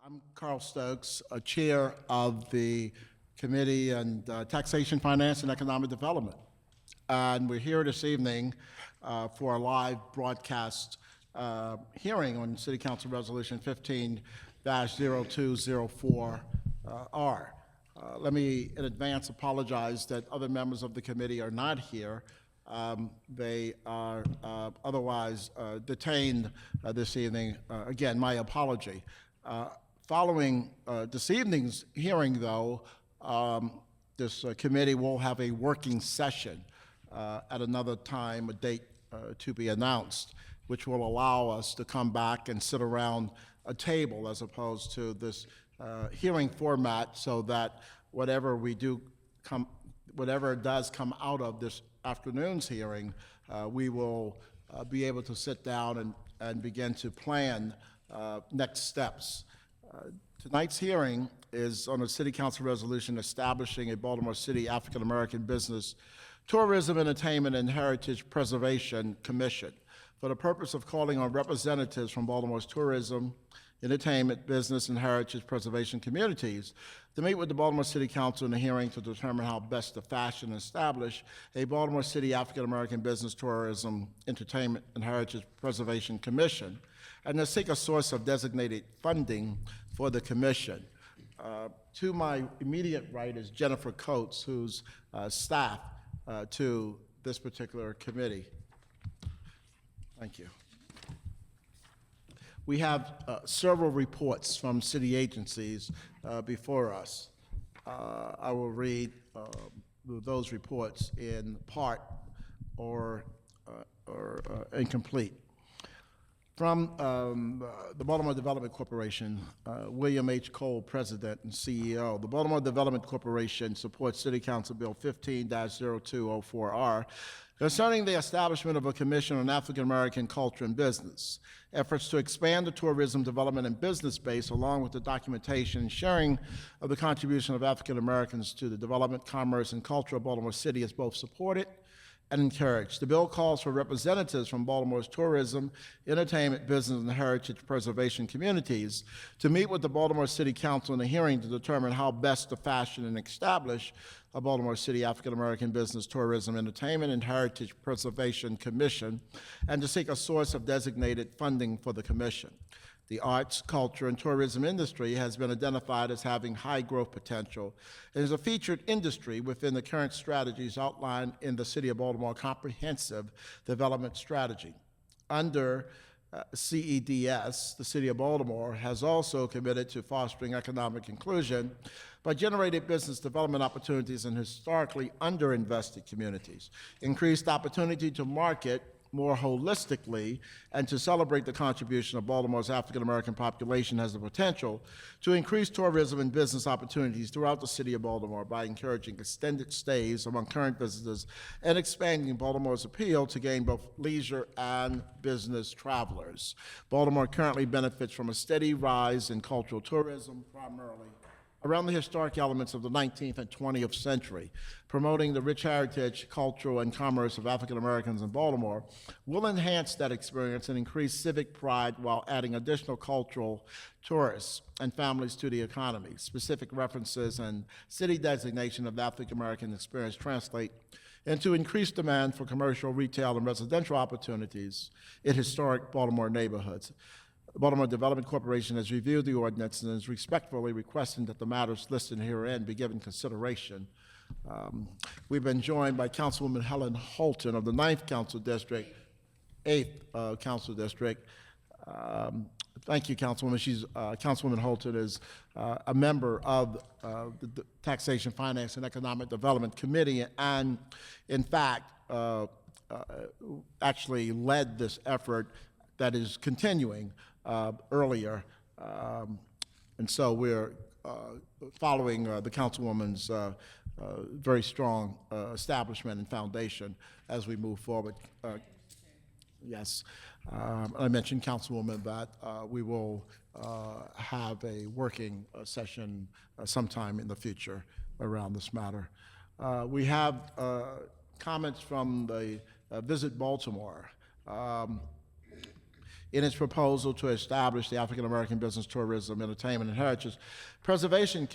I'm Carl Stokes, Chair of the Committee on Taxation, Finance, and Economic Development. And we're here this evening for a live broadcast hearing on City Council Resolution 15-0204R. Let me in advance apologize that other members of the committee are not here. They are otherwise detained this evening. Again, my apology. Following this evening's hearing, though, this committee will have a working session at another time, a date to be announced, which will allow us to come back and sit around a table as opposed to this hearing format, so that whatever does come out of this afternoon's hearing, we will be able to sit down and begin to plan next steps. Tonight's hearing is on a City Council resolution establishing a Baltimore City African American Business, Tourism, Entertainment, and Heritage Preservation Commission for the purpose of calling on representatives from Baltimore's tourism, entertainment, business, and heritage preservation communities to meet with the Baltimore City Council in a hearing to determine how best to fashion and establish a Baltimore City African American Business, Tourism, Entertainment, and Heritage Preservation Commission, and to seek a source of designated funding for the commission. To my immediate right is Jennifer Coates, who's staff to this particular committee. Thank you. We have several reports from city agencies before us. I will read those reports in part or incomplete. From the Baltimore Development Corporation, William H. Cole, President and CEO. The Baltimore Development Corporation supports City Council Bill 15-0204R concerning the establishment of a Commission on African American Culture and Business. Efforts to expand the tourism development and business base, along with the documentation and sharing of the contribution of African Americans to the development, commerce, and culture of Baltimore City is both supported and encouraged. The bill calls for representatives from Baltimore's tourism, entertainment, business, and heritage preservation communities to meet with the Baltimore City Council in a hearing to determine how best to fashion and establish a Baltimore City African American Business, Tourism, Entertainment, and Heritage Preservation Commission, and to seek a source of designated funding for the commission. The arts, culture, and tourism industry has been identified as having high growth potential and is a featured industry within the current strategies outlined in the City of Baltimore Comprehensive Development Strategy. Under CEDS, the City of Baltimore has also committed to fostering economic inclusion by generating business development opportunities in historically underinvested communities, increased opportunity to market more holistically, and to celebrate the contribution of Baltimore's African American population has the potential to increase tourism and business opportunities throughout the City of Baltimore by encouraging extended stays among current visitors and expanding Baltimore's appeal to gain both leisure and business travelers. Baltimore currently benefits from a steady rise in cultural tourism, primarily around the historic elements of the 19th and 20th century. Promoting the rich heritage, cultural, and commerce of African Americans in Baltimore will enhance that experience and increase civic pride while adding additional cultural tourists and families to the economy. Specific references and city designation of the African American experience translate into increased demand for commercial, retail, and residential opportunities in historic Baltimore neighborhoods. The Baltimore Development Corporation has reviewed the ordinance and is respectfully requesting that the matters listed herein be given consideration. We've been joined by Councilwoman Helen Holton of the 9th Council District, 8th Council District. Thank you, Councilwoman. Councilwoman Holton is a member of the Taxation, Finance, and Economic Development Committee, and in fact, actually led this effort that is continuing earlier. And so we're following the Councilwoman's very strong establishment and foundation as we move forward. Yes. I mentioned, Councilwoman, that we will have a working session sometime in the future around this matter. We have comments from the Visit Baltimore. in its proposal to establish the African American Business, Tourism, Entertainment, and Heritage Preservation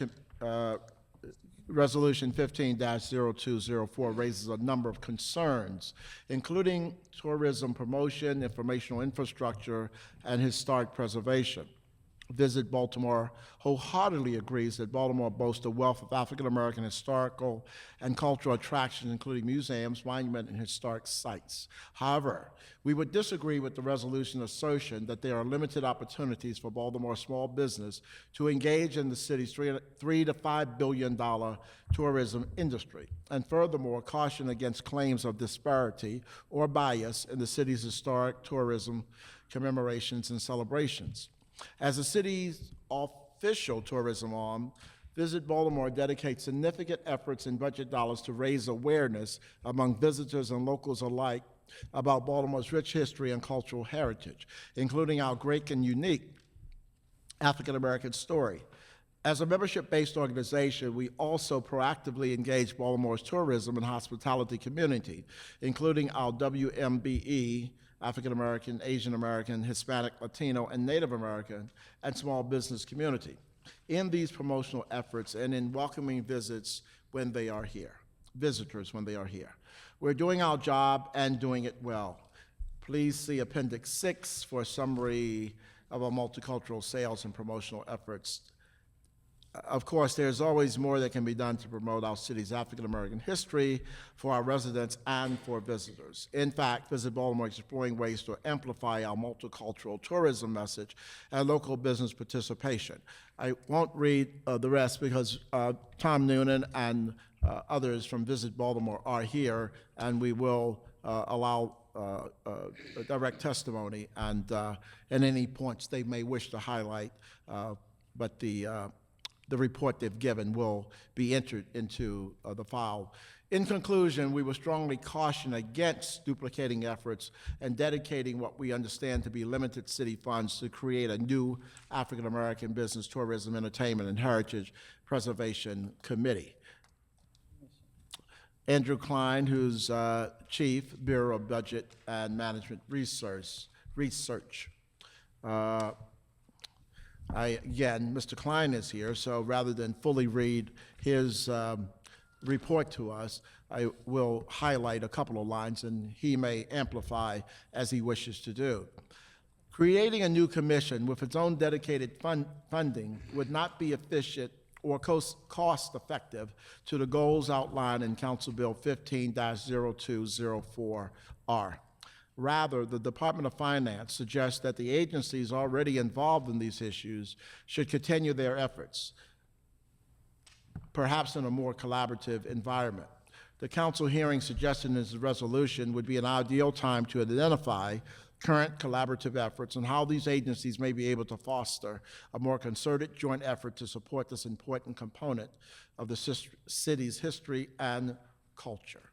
Resolution 15-0204 raises a number of concerns, including tourism promotion, informational infrastructure, and historic preservation. Visit Baltimore wholeheartedly agrees that Baltimore boasts a wealth of African American historical and cultural attractions, including museums, monuments, and historic sites. However, we would disagree with the resolution assertion that there are limited opportunities for Baltimore small business to engage in the city's $3 to $5 billion tourism industry, and furthermore caution against claims of disparity or bias in the city's historic tourism commemorations and celebrations. As the city's official tourism arm, Visit Baltimore dedicates significant efforts and budget dollars to raise awareness among visitors and locals alike about Baltimore's rich history and cultural heritage, including our great and unique African American story. As a membership-based organization, we also proactively engage Baltimore's tourism and hospitality community, including our WMBE, African American, Asian American, Hispanic, Latino, and Native American, and small business community, in these promotional efforts and in welcoming visitors when they are here. We're doing our job and doing it well. Please see Appendix 6 for a summary of our multicultural sales and promotional efforts. Of course, there's always more that can be done to promote our city's African American history for our residents and for visitors. In fact, Visit Baltimore is exploring ways to amplify our multicultural tourism message and local business participation. I won't read the rest because Tom Noonan and others from Visit Baltimore are here, and we will allow a direct testimony and any points they may wish to highlight, but the report they've given will be entered into the file. In conclusion, we will strongly caution against duplicating efforts and dedicating what we understand to be limited city funds to create a new African American Business, Tourism, Entertainment, and Heritage Preservation Committee. Andrew Klein, who's Chief, Bureau of Budget and Management Research. Again, Mr. Klein is here, so rather than fully read his report to us, I will highlight a couple of lines, and he may amplify as he wishes to do. Creating a new commission with its own dedicated funding would not be efficient or cost-effective to the goals outlined in Council Bill 15-0204R. Rather, the Department of Finance suggests that the agencies already involved in these issues should continue their efforts, perhaps in a more collaborative environment. The council hearing suggested in this resolution would be an ideal time to identify current collaborative efforts and how these agencies may be able to foster a more concerted joint effort to support this important component of the city's history and culture.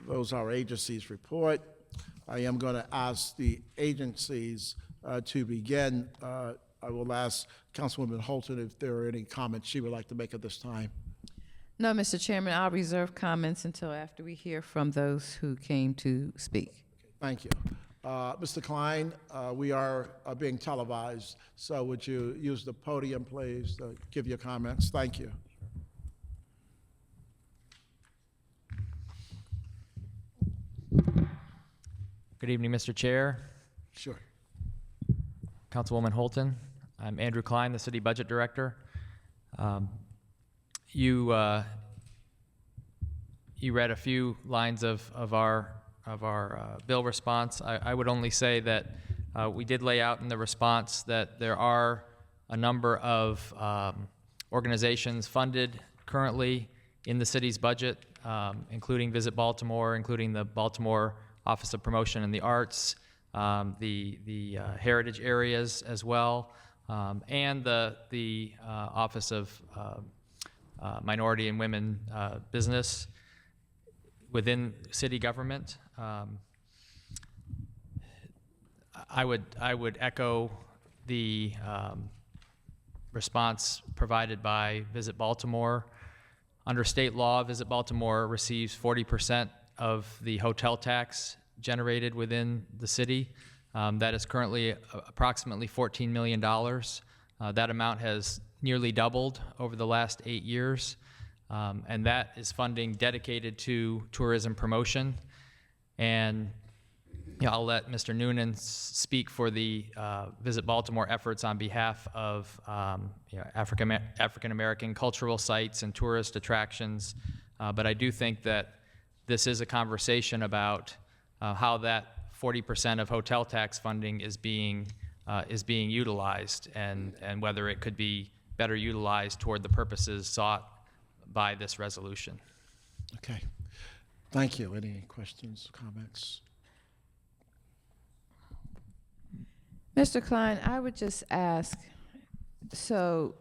Those are our agencies' report. I am going to ask the agencies to begin. I will ask Councilwoman Holton if there are any comments she would like to make at this time. No, Mr. Chairman, I'll reserve comments until after we hear from those who came to speak. Thank you. Mr. Klein, we are being televised, so would you use the podium, please, to give your comments? Thank you. Good evening, Mr. Chair. Sure. Councilwoman Holton. I'm Andrew Klein, the City Budget Director. You read a few lines of our bill response. I would only say that we did lay out in the response that there are a number of organizations funded currently in the city's budget, including Visit Baltimore, including the Baltimore Office of Promotion and the Arts, the heritage areas as well, and the Office of Minority and Women Business within city government. I would echo the response provided by Visit Baltimore. Under state law, Visit Baltimore receives 40% of the hotel tax generated within the city. That is currently approximately $14 million. That amount has nearly doubled over the last 8 years, and that is funding dedicated to tourism promotion. And I'll let Mr. Noonan speak for the Visit Baltimore efforts on behalf of African American cultural sites and tourist attractions. But I do think that this is a conversation about how that 40% of hotel tax funding is being utilized, and whether it could be better utilized toward the purposes sought by this resolution. Okay. Thank you. Any questions, comments? Mr. Klein, I would just ask, so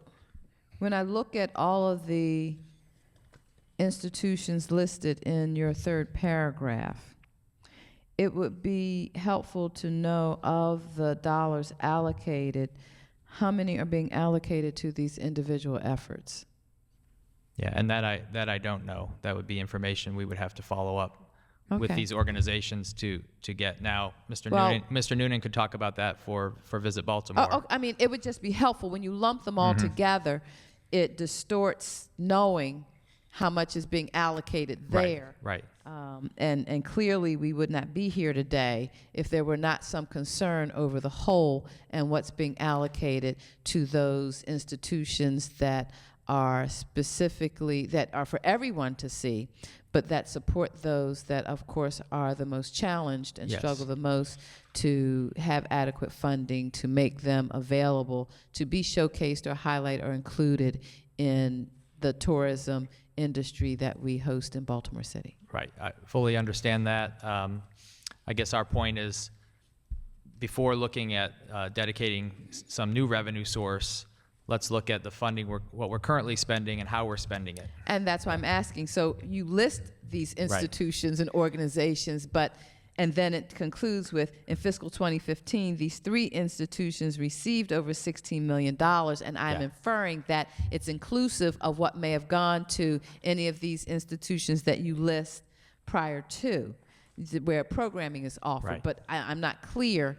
when I look at all of the institutions listed in your third paragraph, it would be helpful to know of the dollars allocated, how many are being allocated to these individual efforts? Yeah, and that I don't know. That would be information we would have to follow up with Okay. these organizations to get. Now, Well- Mr. Noonan could talk about that for Visit Baltimore. Oh, I mean, it would just be helpful. When you lump them all together, it distorts knowing how much is being allocated there. Right. And clearly, we would not be here today if there were not some concern over the whole and what's being allocated to those institutions that are specifically, that are for everyone to see, but that support those that, of course, are the most challenged and Yes. struggle the most to have adequate funding to make them available to be showcased or highlighted or included in the tourism industry that we host in Baltimore City. Right. I fully understand that. I guess our point is, before looking at dedicating some new revenue source, let's look at the funding, what we're currently spending and how we're spending it. And that's why I'm asking. So you list these institutions and organizations, and then it concludes with, in fiscal 2015, these 3 institutions received over $16 million, and I'm Yeah. inferring that it's inclusive of what may have gone to any of these institutions that you list prior to, where programming is offered. Right. But I'm not clear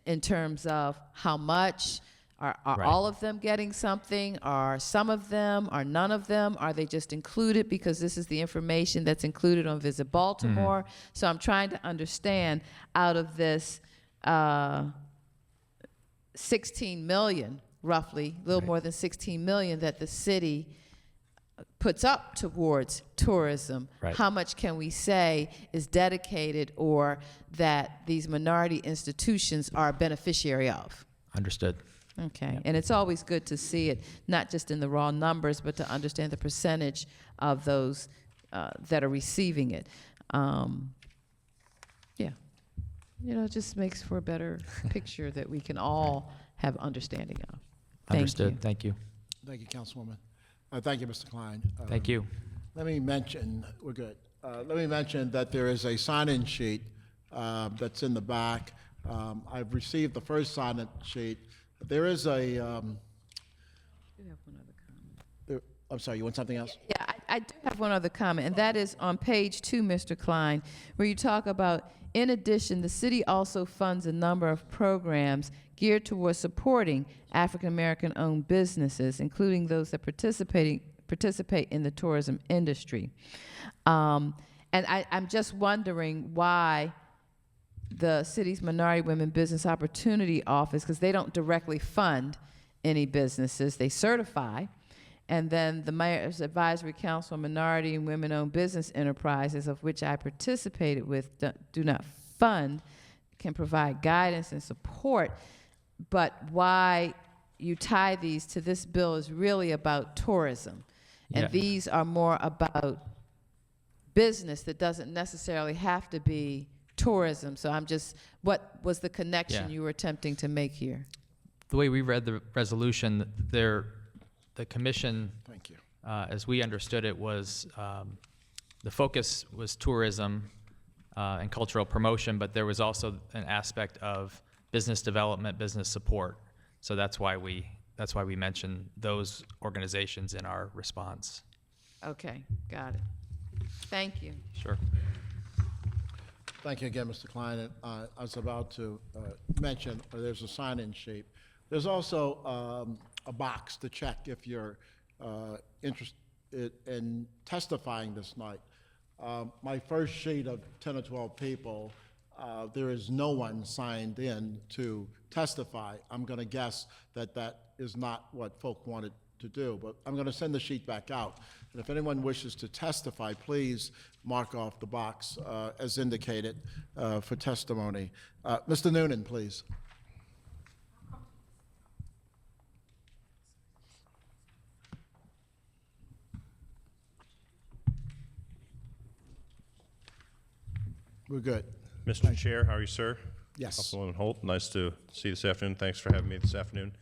in terms of how much. Are Right. all of them getting something? Are some of them? Are none of them? Are they just included because this is the information that's included on Visit Baltimore? So I'm trying to understand, out of this 16 million, roughly, a little more than 16 million that the city puts up towards tourism, Right. how much can we say is dedicated or that these minority institutions are a beneficiary of? Understood. Okay, Yep. and it's always good to see it, not just in the raw numbers, but to understand the percentage of those that are receiving it. Yeah, it just makes for a better picture that we can all have understanding of. Thank Understood. you. Thank you. Thank you, Councilwoman. Thank you, Mr. Klein. Thank you. Let me mention, we're good. Let me mention that there is a sign-in sheet that's in the back. I've received the first sign-in sheet. There is a, I'm sorry, you want something else? Yeah, I do have one other comment, and that is on page 2, Mr. Klein, where you talk about, in addition, the city also funds a number of programs geared towards supporting African-American-owned businesses, including those that participate in the tourism industry. And I'm just wondering why the city's Minority Women Business Opportunity Office, because they don't directly fund any businesses, they certify, and then the Mayor's Advisory Council on Minority and Women-Owned Business Enterprises, of which I participated with, do not fund, can provide guidance and support, but why you tie these to this bill is really about tourism, and Yeah. these are more about business that doesn't necessarily have to be tourism. So what was the connection Yeah. you were attempting to make here? The way we read the resolution, the commission, Thank you. as we understood it, was the focus was tourism and cultural promotion, but there was also an aspect of business development, business support. So that's why we mentioned those organizations in our response. Okay, got it. Thank you. Sure. Thank you again, Mr. Klein. And, I was about to mention, there's a sign-in sheet. There's also a box to check if you're interested in testifying this night. My first sheet of 10 or 12 people, there is no one signed in to testify. I'm going to guess that that is not what folk wanted to do, but I'm going to send the sheet back out. And if anyone wishes to testify, please mark off the box as indicated for testimony. Mr. Noonan, please. We're good. Mr. Chair, how are you, sir? Yes. Councilman Holt, nice to see you this afternoon. Thanks for having me this afternoon.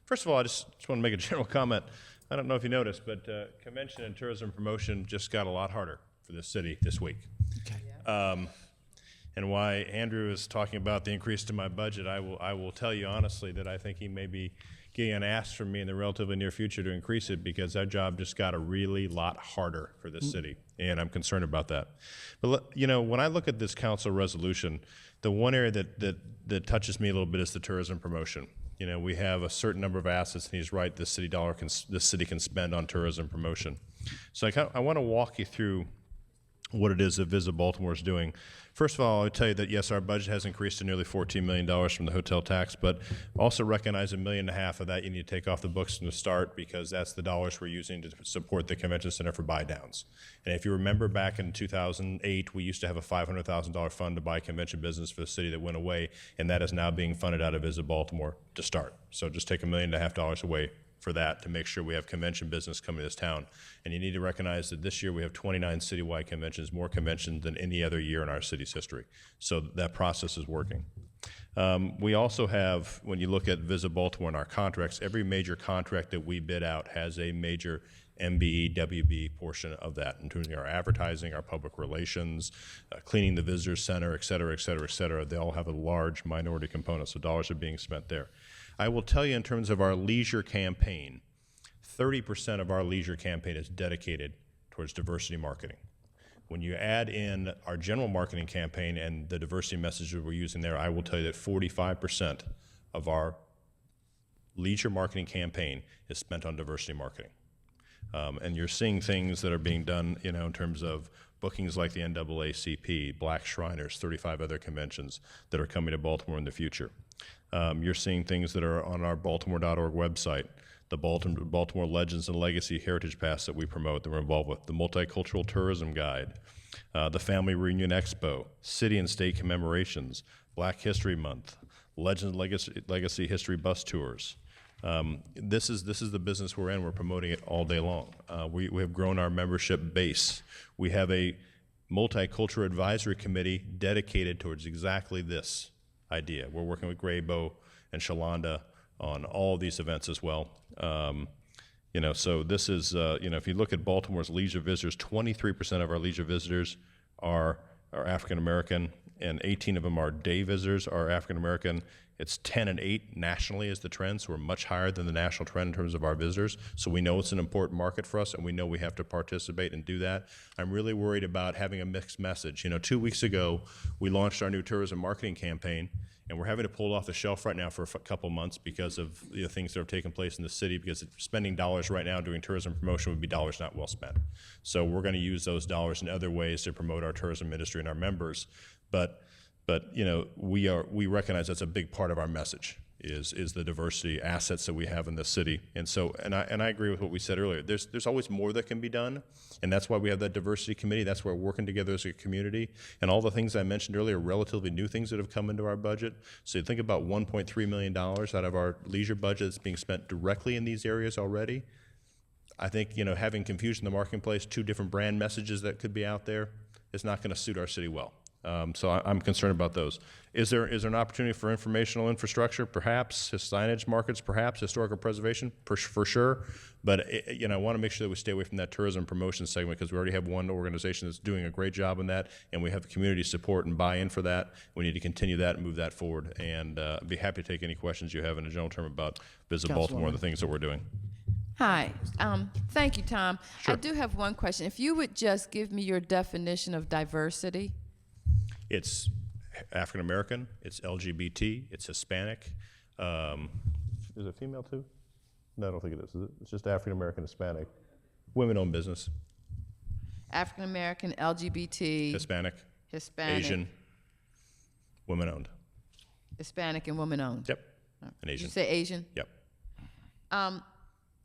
First of all, I just want to make a general comment. I don't know if you noticed, but convention and tourism promotion just got a lot harder for this city this week. Okay. And why Andrew is talking about the increase to my budget, I will tell you honestly that I think he may be getting an ask from me in the relatively near future to increase it, because our job just got a really lot harder for this city, and I'm concerned about that. But you know, when I look at this council resolution, the one area that touches me a little bit is the tourism promotion. You know, we have a certain number of assets, and he's right, this city can spend on tourism promotion. So I want to walk you through what it is that Visit Baltimore is doing. First of all, I would tell you that yes, our budget has increased to nearly $14 million from the hotel tax, but also recognize $1.5 million of that you need to take off the books from the start, because that's the dollars we're using to support the convention center for buy downs. And if you remember back in 2008, we used to have a $500,000 fund to buy convention business for the city that went away, and that is now being funded out of Visit Baltimore to start. So just take $1.5 million away for that to make sure we have convention business coming to this town. And you need to recognize that this year we have 29 citywide conventions, more conventions than any other year in our city's history. So that process is working. We also have, when you look at Visit Baltimore and our contracts, every major contract that we bid out has a major MBE, WB portion of that, including our advertising, our public relations, cleaning the visitor center, et cetera, et cetera, et cetera. They all have a large minority component, so dollars are being spent there. I will tell you, in terms of our leisure campaign, 30% of our leisure campaign is dedicated towards diversity marketing. When you add in our general marketing campaign and the diversity messages we're using there, I will tell you that 45% of our leisure marketing campaign is spent on diversity marketing. And you're seeing things that are being done, you know, in terms of bookings like the NAACP, Black Shriners, 35 other conventions that are coming to Baltimore in the future. You're seeing things that are on our Baltimore.org website, the Baltimore Legends and Legacy Heritage Pass that we promote, that we're involved with, the Multicultural Tourism Guide, the Family Reunion Expo, City and State Commemorations, Black History Month, Legends Legacy History Bus Tours. This is the business we're in. We're promoting it all day long. We have grown our membership base. We have a multicultural advisory committee dedicated towards exactly this idea. We're working with Graybo and Shalonda on all of these events as well. You know, so this is, you know, if you look at Baltimore's leisure visitors, 23% of our leisure visitors are African American, and 18 of them are day visitors are African American. It's 10 and 8 nationally is the trend, so we're much higher than the national trend in terms of our visitors. So we know it's an important market for us, and we know we have to participate and do that. I'm really worried about having a mixed message. You know, 2 weeks ago, we launched our new tourism marketing campaign, and we're having to pull it off the shelf right now for a couple months because of things that have taken place in the city, because spending dollars right now doing tourism promotion would be dollars not well spent. So we're going to use those dollars in other ways to promote our tourism industry and our members. But you know, we recognize that's a big part of our message is the diversity assets that we have in the city. And so, and I agree with what we said earlier. There's always more that can be done, and that's why we have that diversity committee. That's why we're working together as a community. And all the things I mentioned earlier are relatively new things that have come into our budget. So you think about $1.3 million out of our leisure budget that's being spent directly in these areas already. I think, you know, having confusion in the marketplace, 2 different brand messages that could be out there, is not going to suit our city well. So I'm concerned about those. Is there an opportunity for informational infrastructure? Perhaps. Signage markets? Perhaps. Historical preservation? For sure. But you know, I want to make sure that we stay away from that tourism promotion segment, because we already have one organization that's doing a great job in that, and we have community support and buy-in for that. We need to continue that and move that forward. And I'd be happy to take any questions you have in a general term about Visit Baltimore and the things that we're doing. Hi. Thank you, Tom. Sure. I do have one question. If you would just give me your definition of diversity. It's African American, it's LGBT, it's Hispanic. Is it female too? No, I don't think it is it? It's just African American, Hispanic. Women-owned business. African American, LGBT, Hispanic, Hispanic, Asian, women-owned. Hispanic, and woman-owned. Yep, and Did Asian. you say Asian? Yep.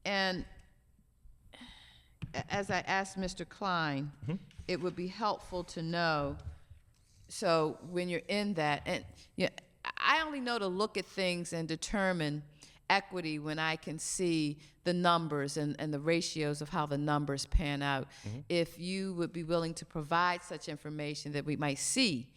And as I asked Mr. Klein, it would be helpful to know, so when you're in that, and I only know to look at things and determine equity when I can see the numbers and the ratios of how the numbers pan out. If you would be willing to provide such information that we might see.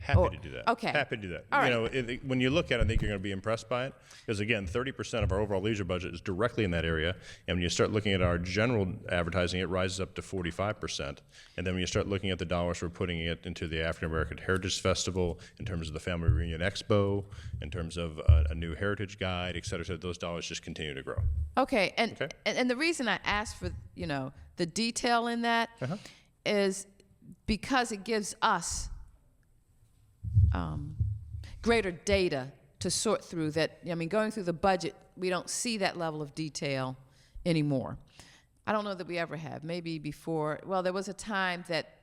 Happy to do that. Okay. Happy to do that. All you right. know, when you look at it, I think you're going to be impressed by it. Because again, 30% of our overall leisure budget is directly in that area. And when you start looking at our general advertising, it rises up to 45%. And then when you start looking at the dollars we're putting it into the African American Heritage Festival, in terms of the Family Reunion Expo, in terms of a new heritage guide, et cetera, those dollars just continue to grow. Okay, and, Okay. and the reason I asked for, the detail in that is because it gives us greater data to sort through that. I mean, going through the budget, we don't see that level of detail anymore. I don't know that we ever have. Maybe before, well, there was a time that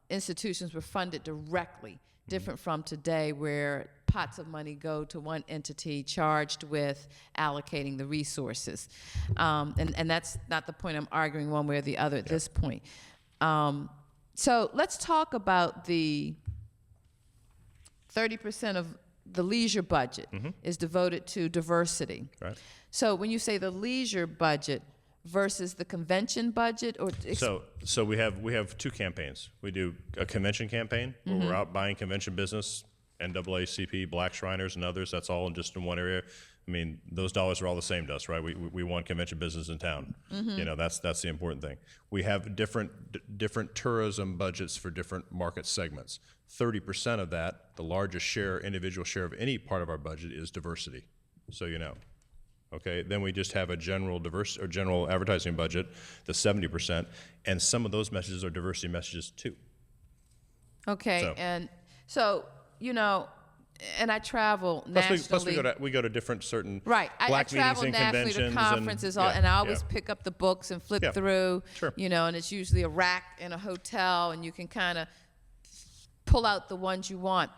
institutions were funded directly, different from today, where pots of money go to one entity charged with allocating the resources. And that's not the point I'm arguing one way or the other at this point. So let's talk about the 30% of the leisure budget is devoted to diversity. Right. So when you say the leisure budget versus the convention budget, or So we have two campaigns. We do a convention campaign where we're out buying convention business, NAACP, Black Shriners, and others. That's all just in one area. I mean, those dollars are all the same to us, right? We want convention business in town. You know, that's the important thing. We have different tourism budgets for different market segments. 30% of that, the largest share, individual share of any part of our budget, is diversity. So you know. Okay, then we just have a general general advertising budget, the 70%, and some of those messages are diversity messages too. okay, So- and so and I travel nationally. Plus we go to different certain Right. I black meetings travel and nationally conventions to conferences, and, and I always pick up the books and flip Yeah. through, Sure. and it's usually a rack in a hotel, and you can kind of pull out the ones you want.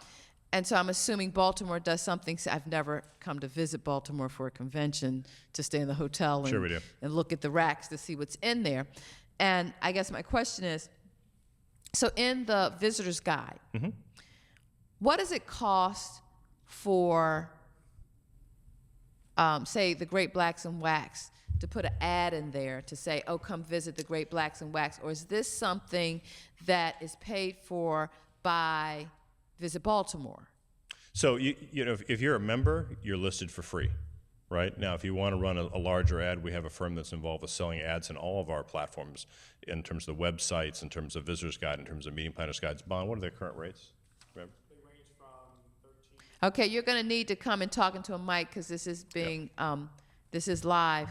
And so I'm assuming Baltimore does something. I've never come to visit Baltimore for a convention to stay in the hotel and, Sure we do. and look at the racks to see what's in there. And I guess my question is, so in the visitor's guide, what does it cost for, say, the Great Blacks in Wax, to put an ad in there to say, oh, come visit the Great Blacks in Wax? Or is this something that is paid for by Visit Baltimore? So you know, if you're a member, you're listed for free, right? Now, if you want to run a larger ad, we have a firm that's involved with selling ads in all of our platforms, in terms of the websites, in terms of visitors guide, in terms of meeting planners guides. Bond, what are their current rates? Remember? Okay, you're going to need to come and talk into a mic because this is being, this is live.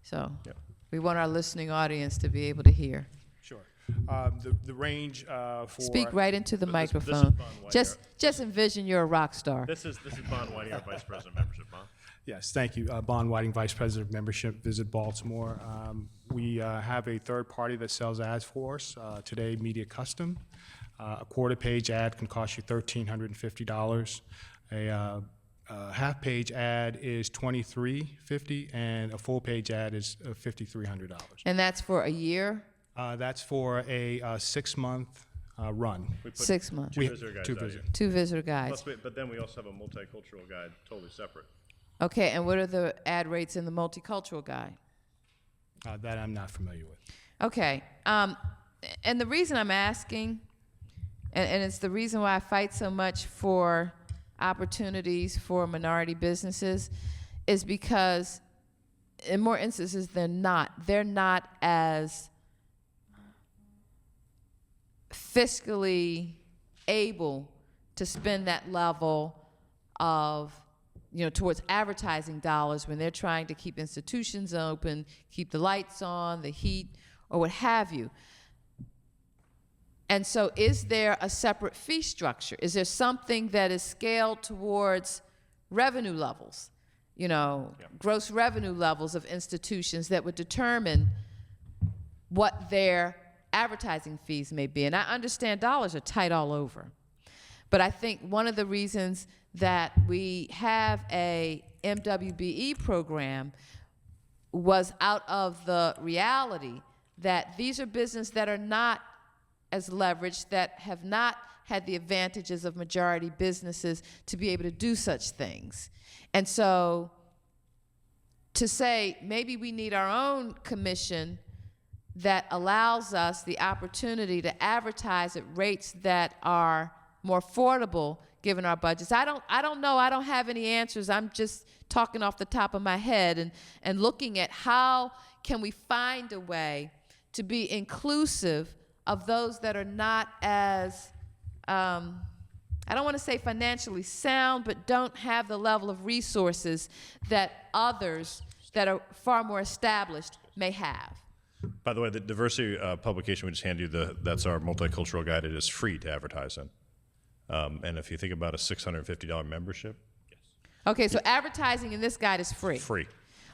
So Yep. we want our listening audience to be able to hear. Sure. The range for... Speak right into the This is microphone. Bond Whitehair. Just envision you're a rock star. This is Bond Whiting, our Vice President of Membership, Bond. Yes, thank you. Bond Whiting, Vice President of Membership, Visit Baltimore. We have a third party that sells ads for us, Today Media Custom. A quarter-page ad can cost you $1,350. A half-page ad is $2,350, and a full-page ad is $5,300. And that's for a year? That's for a 6-month run. We put 6 months. two visitor guides two out here. visitors. 2 visitor guides. But then we also have a multicultural guide, totally separate. Okay, and what are the ad rates in the multicultural guide? That I'm not familiar with. Okay, and the reason I'm asking, and it's the reason why I fight so much for opportunities for minority businesses, is because in more instances they're not as fiscally able to spend that level of, towards advertising dollars when they're trying to keep institutions open, keep the lights on, the heat, or what have you. And so is there a separate fee structure? Is there something that is scaled towards revenue levels, gross revenue levels of institutions that would determine what their advertising fees may be? And I understand dollars are tight all over. But I think one of the reasons that we have a MWBE program was out of the reality that these are businesses that are not as leveraged, that have not had the advantages of majority businesses to be able to do such things. And so to say maybe we need our own commission that allows us the opportunity to advertise at rates that are more affordable given our budgets. I don't know. I don't have any answers. I'm just talking off the top of my head and looking at how can we find a way to be inclusive of those that are not as, I don't want to say financially sound, but don't have the level of resources that others that are far more established may have. By the way, the diversity publication we just handed you, that's our multicultural guide. It is free to advertise in. And if you think about a $650 membership. Okay, so advertising in this guide is free. Free.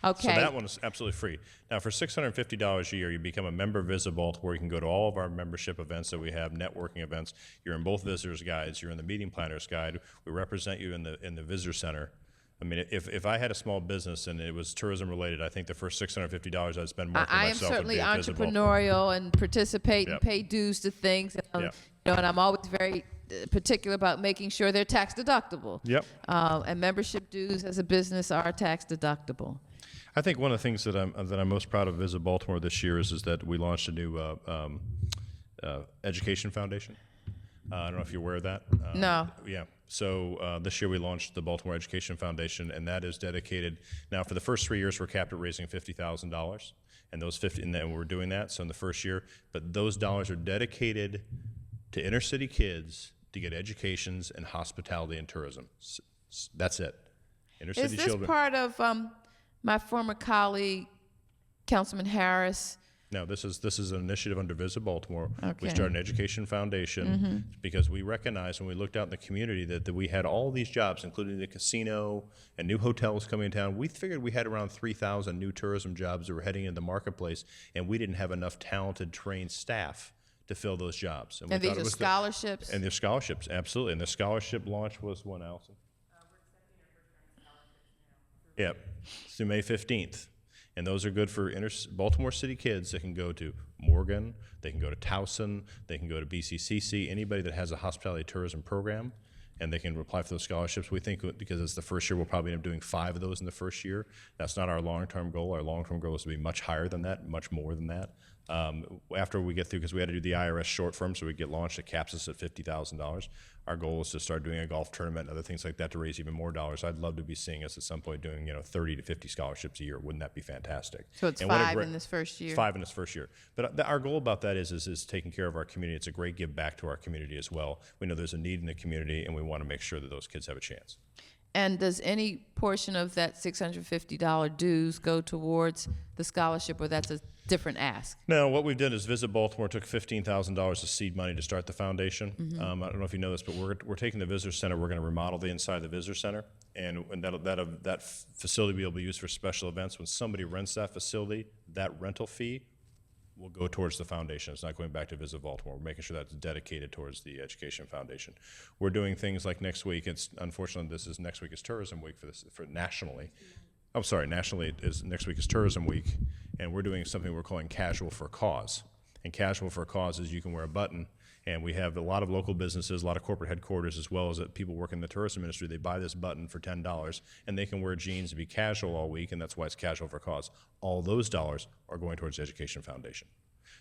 Okay. So that one is absolutely free. Now, for $650 a year, you become a member of Visit Baltimore. You can go to all of our membership events that we have, networking events. You're in both visitors' guides. You're in the meeting planners' guide. We represent you in the visitor center. I mean, if I had a small business and it was tourism related, I think the first $650 I'd spend more for I am myself certainly would be at Visit Baltimore. entrepreneurial and participate and Yep. pay dues to things. Yep. And I'm always very particular about making sure they're tax deductible. Yep. And membership dues as a business are tax deductible. I think one of the things that I'm most proud of Visit Baltimore this year is that we launched a new education foundation. I don't know if you're aware of that. No. Yeah. So this year we launched the Baltimore Education Foundation, and that is dedicated. Now, for the first 3 years, we're capped at raising $50,000, and and we're doing that. So in the first year, but those dollars are dedicated to inner city kids to get educations in hospitality and tourism. That's it. Inner Is city this children. part of my former colleague, Councilman Harris? No, this is an initiative under Visit Baltimore. Okay. We started an education foundation because we recognized when we looked out in the community that we had all these jobs, including the casino and new hotels coming in town. We figured we had around 3,000 new tourism jobs that were heading into the marketplace, and we didn't have enough talented, trained staff to fill those jobs. And these are scholarships? And they're scholarships, absolutely. And the scholarship launch was when, Allison? Yep, through May 15th. And those are good for Baltimore City kids that can go to Morgan, they can go to Towson, they can go to BCCC, anybody that has a hospitality tourism program, and they can apply for those scholarships. We think because it's the first year, we'll probably end up doing 5 of those in the first year. That's not our long-term goal. Our long-term goal is to be much higher than that, much more than that. After we get through, because we had to do the IRS short form, so we get launched, it caps us at $50,000. Our goal is to start doing a golf tournament and other things like that to raise even more dollars. I'd love to be seeing us at some point doing 30 to 50 scholarships a year. Wouldn't that be fantastic? So it's And what a 5 great- in this first year? 5 in this first year. But our goal about that is taking care of our community. It's a great give back to our community as well. We know there's a need in the community, and we want to make sure that those kids have a chance. And does any portion of that $650 dues go towards the scholarship, or that's a different ask? No, what we've done is Visit Baltimore took $15,000 of seed money to start the foundation. I don't know if you know this, but we're taking the visitor center. We're going to remodel the inside of the visitor center, and that facility will be able to be used for special events. When somebody rents that facility, that rental fee will go towards the foundation. It's not going back to Visit Baltimore. We're making sure that's dedicated towards the Education Foundation. We're doing things like next week. Unfortunately, next week is Tourism Week for nationally. I'm sorry, nationally next week is Tourism Week, and we're doing something we're calling Casual for a Cause. And Casual for a Cause is you can wear a button, and we have a lot of local businesses, a lot of corporate headquarters, as well as people working in the tourism industry. They buy this button for $10, and they can wear jeans and be casual all week, and that's why it's Casual for a Cause. All those dollars are going towards the Education Foundation.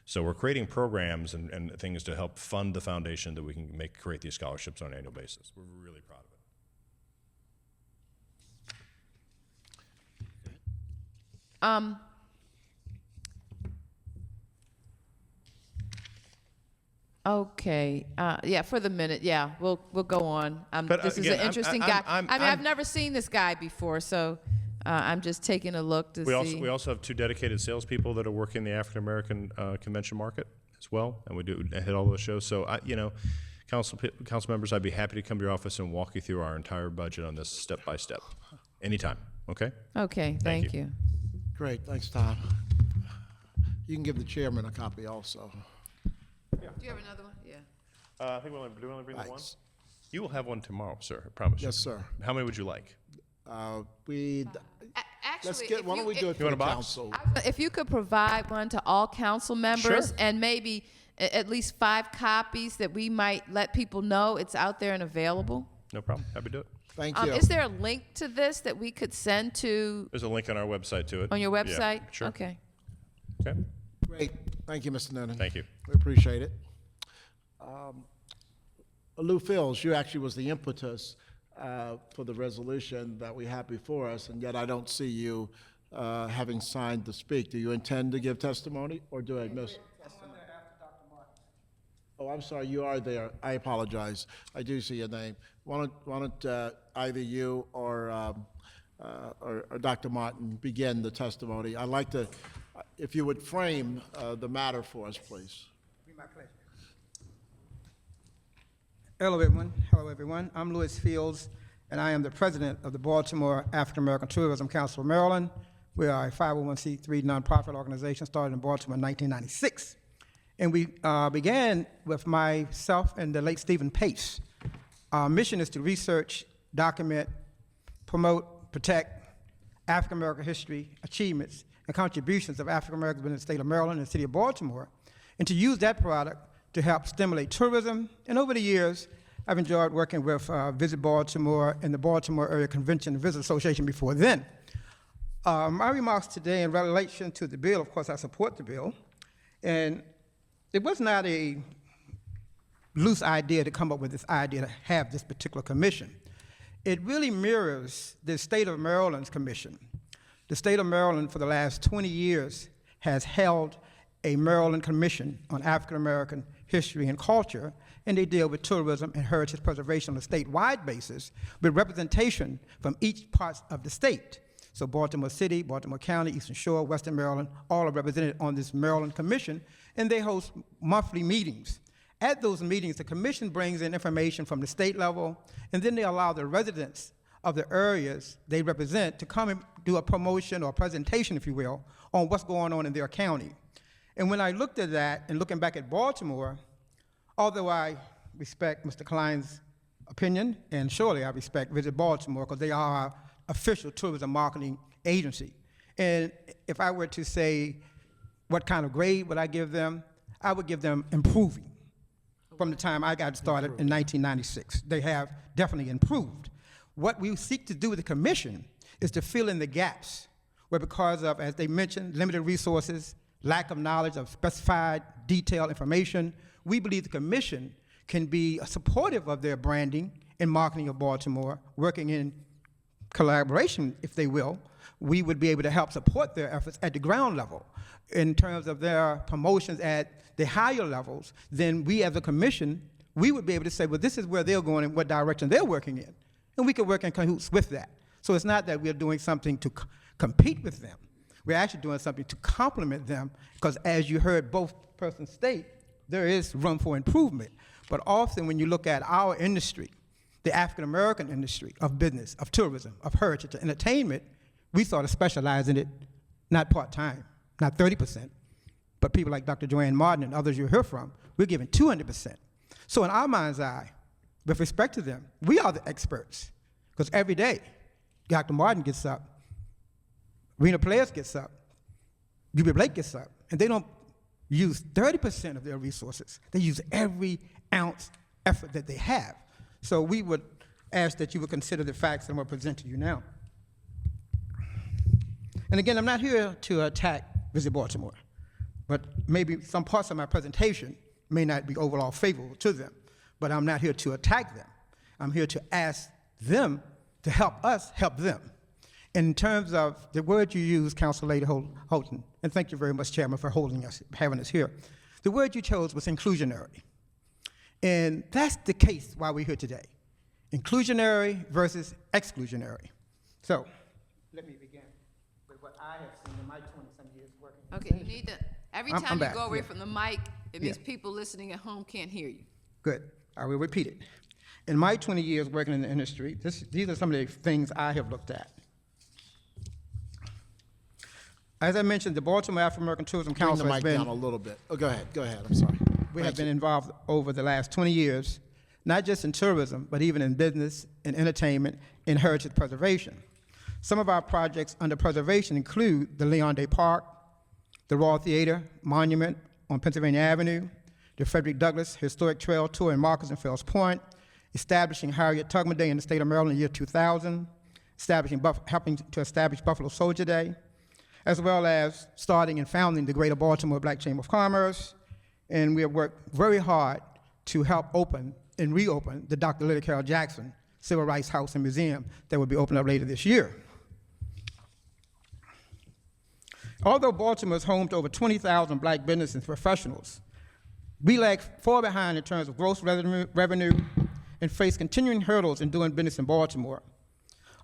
So we're creating programs and things to help fund the foundation that we can create these scholarships on an annual basis. We're really proud of it. Okay. Yeah, for the minute. Yeah, we'll go on. But, this is again, an interesting guy. I'm- I've never seen this guy before, so I'm just taking a look to see. We also have 2 dedicated salespeople that are working the African American convention market. as well, and we do hit all those shows. So, council members, I'd be happy to come to your office and walk you through our entire budget on this step by step, anytime. Okay? Okay, thank you. Great, thanks, Tom. You can give the chairman a copy also. Do you have another one? Yeah. I think do we only bring the one? Thanks. You will have one tomorrow, sir. I promise you. Yes, sir. How many would you like? Actually, why don't we do it for want the a box? council? if you could provide one to all council members Sure. and maybe at least 5 copies that we might let people know it's out there and available. No problem. Happy to do it. Thank you. Is there a link to this that we could send to There's a link on our website to it. on your Yeah, website? sure. Okay. Okay. Great, thank you, Mr. Nennan. Thank you. We appreciate it. Lou Fields, you actually was the impetus for the resolution that we have before us, and yet I don't see you having signed to speak. Do you intend to give testimony, or do I miss? Oh, I'm sorry, you are there. I apologize. I do see your name. Why don't either you or Dr. Martin begin the testimony? I'd like to, if you would frame the matter for us, please. Be my pleasure. Hello, everyone. I'm Louis Fields, and I am the president of the Baltimore African American Tourism Council of Maryland. We are a 501c3 nonprofit organization started in Baltimore in 1996. And we began with myself and the late Stephen Pace. Our mission is to research, document, promote, protect African American history, achievements, and contributions of African Americans in the state of Maryland and the city of Baltimore, and to use that product to help stimulate tourism. And over the years, I've enjoyed working with Visit Baltimore and the Baltimore Area Convention and Visit Association before then. My remarks today in relation to the bill, of course, I support the bill. And it was not a loose idea to come up with this idea to have this particular commission. It really mirrors the state of Maryland's commission. The state of Maryland for the last 20 years has held a Maryland Commission on African American History and Culture, and they deal with tourism and heritage preservation on a statewide basis with representation from each part of the state. So Baltimore City, Baltimore County, Eastern Shore, Western Maryland, all are represented on this Maryland Commission, and they host monthly meetings. At those meetings, the commission brings in information from the state level, and then they allow the residents of the areas they represent to come and do a promotion or a presentation, if you will, on what's going on in their county. And when I looked at that, and looking back at Baltimore, although I respect Mr. Klein's opinion, and surely I respect Visit Baltimore, because they are our official tourism marketing agency. And if I were to say what kind of grade would I give them, I would give them improving. From the time I got started in 1996, they have definitely improved. What we seek to do with the commission is to fill in the gaps where, because of, as they mentioned, limited resources, lack of knowledge of specified detailed information, we believe the commission can be supportive of their branding and marketing of Baltimore, working in collaboration, if they will. We would be able to help support their efforts at the ground level. In terms of their promotions at the higher levels, then we as a commission, we would be able to say, well, this is where they're going and what direction they're working in. And we could work in cahoots with that. So it's not that we're doing something to compete with them. We're actually doing something to complement them, because as you heard both persons state, there is room for improvement. But often when you look at our industry, the African-American industry of business, of tourism, of heritage, of entertainment, we sort of specialize in it, not part-time, not 30%, but people like Dr. Joanne Martin and others you hear from, we're giving 200%. So in our mind's eye, with respect to them, we are the experts, because every day, Dr. Martin gets up, Rena Players gets up, UB Blake gets up, and they don't use 30% of their resources. They use every ounce effort that they have. So we would ask that you would consider the facts that I'm going to present to you now. And again, I'm not here to attack Visit Baltimore, but maybe some parts of my presentation may not be overall favorable to them, but I'm not here to attack them. I'm here to ask them to help us help them. In terms of the word you use, Council Lady Houghton, and thank you very much, Chairman, for having us here. The word you chose was inclusionary. And that's the case why we're here today. Inclusionary versus exclusionary. So, let me begin with what I have seen in my 20-some years working. Okay, you need to, every time you back, go away yeah. from the mic, It means people listening at home can't hear you. Good. I will repeat it. In my 20 years working in the industry, these are some of the things I have looked at. As I mentioned, the Baltimore African American Tourism Bring the Council has mic been, down a little bit. Oh, go ahead, I'm sorry. we have been involved over the last 20 years, not just in tourism, but even in business, in entertainment, in heritage preservation. Some of our projects under preservation include the Leon Day Park, the Royal Theater Monument on Pennsylvania Avenue, the Frederick Douglass Historic Trail Tour in Marcus and Fells Point, establishing Harriet Tubman Day in the state of Maryland in the year 2000, helping to establish Buffalo Soldier Day, as well as starting and founding the Greater Baltimore Black Chamber of Commerce. And we have worked very hard to help open and reopen the Dr. Lydia Carroll Jackson Civil Rights House and Museum that will be opened up later this year. Although Baltimore is home to over 20,000 black business and professionals, we lag far behind in terms of gross revenue and face continuing hurdles in doing business in Baltimore.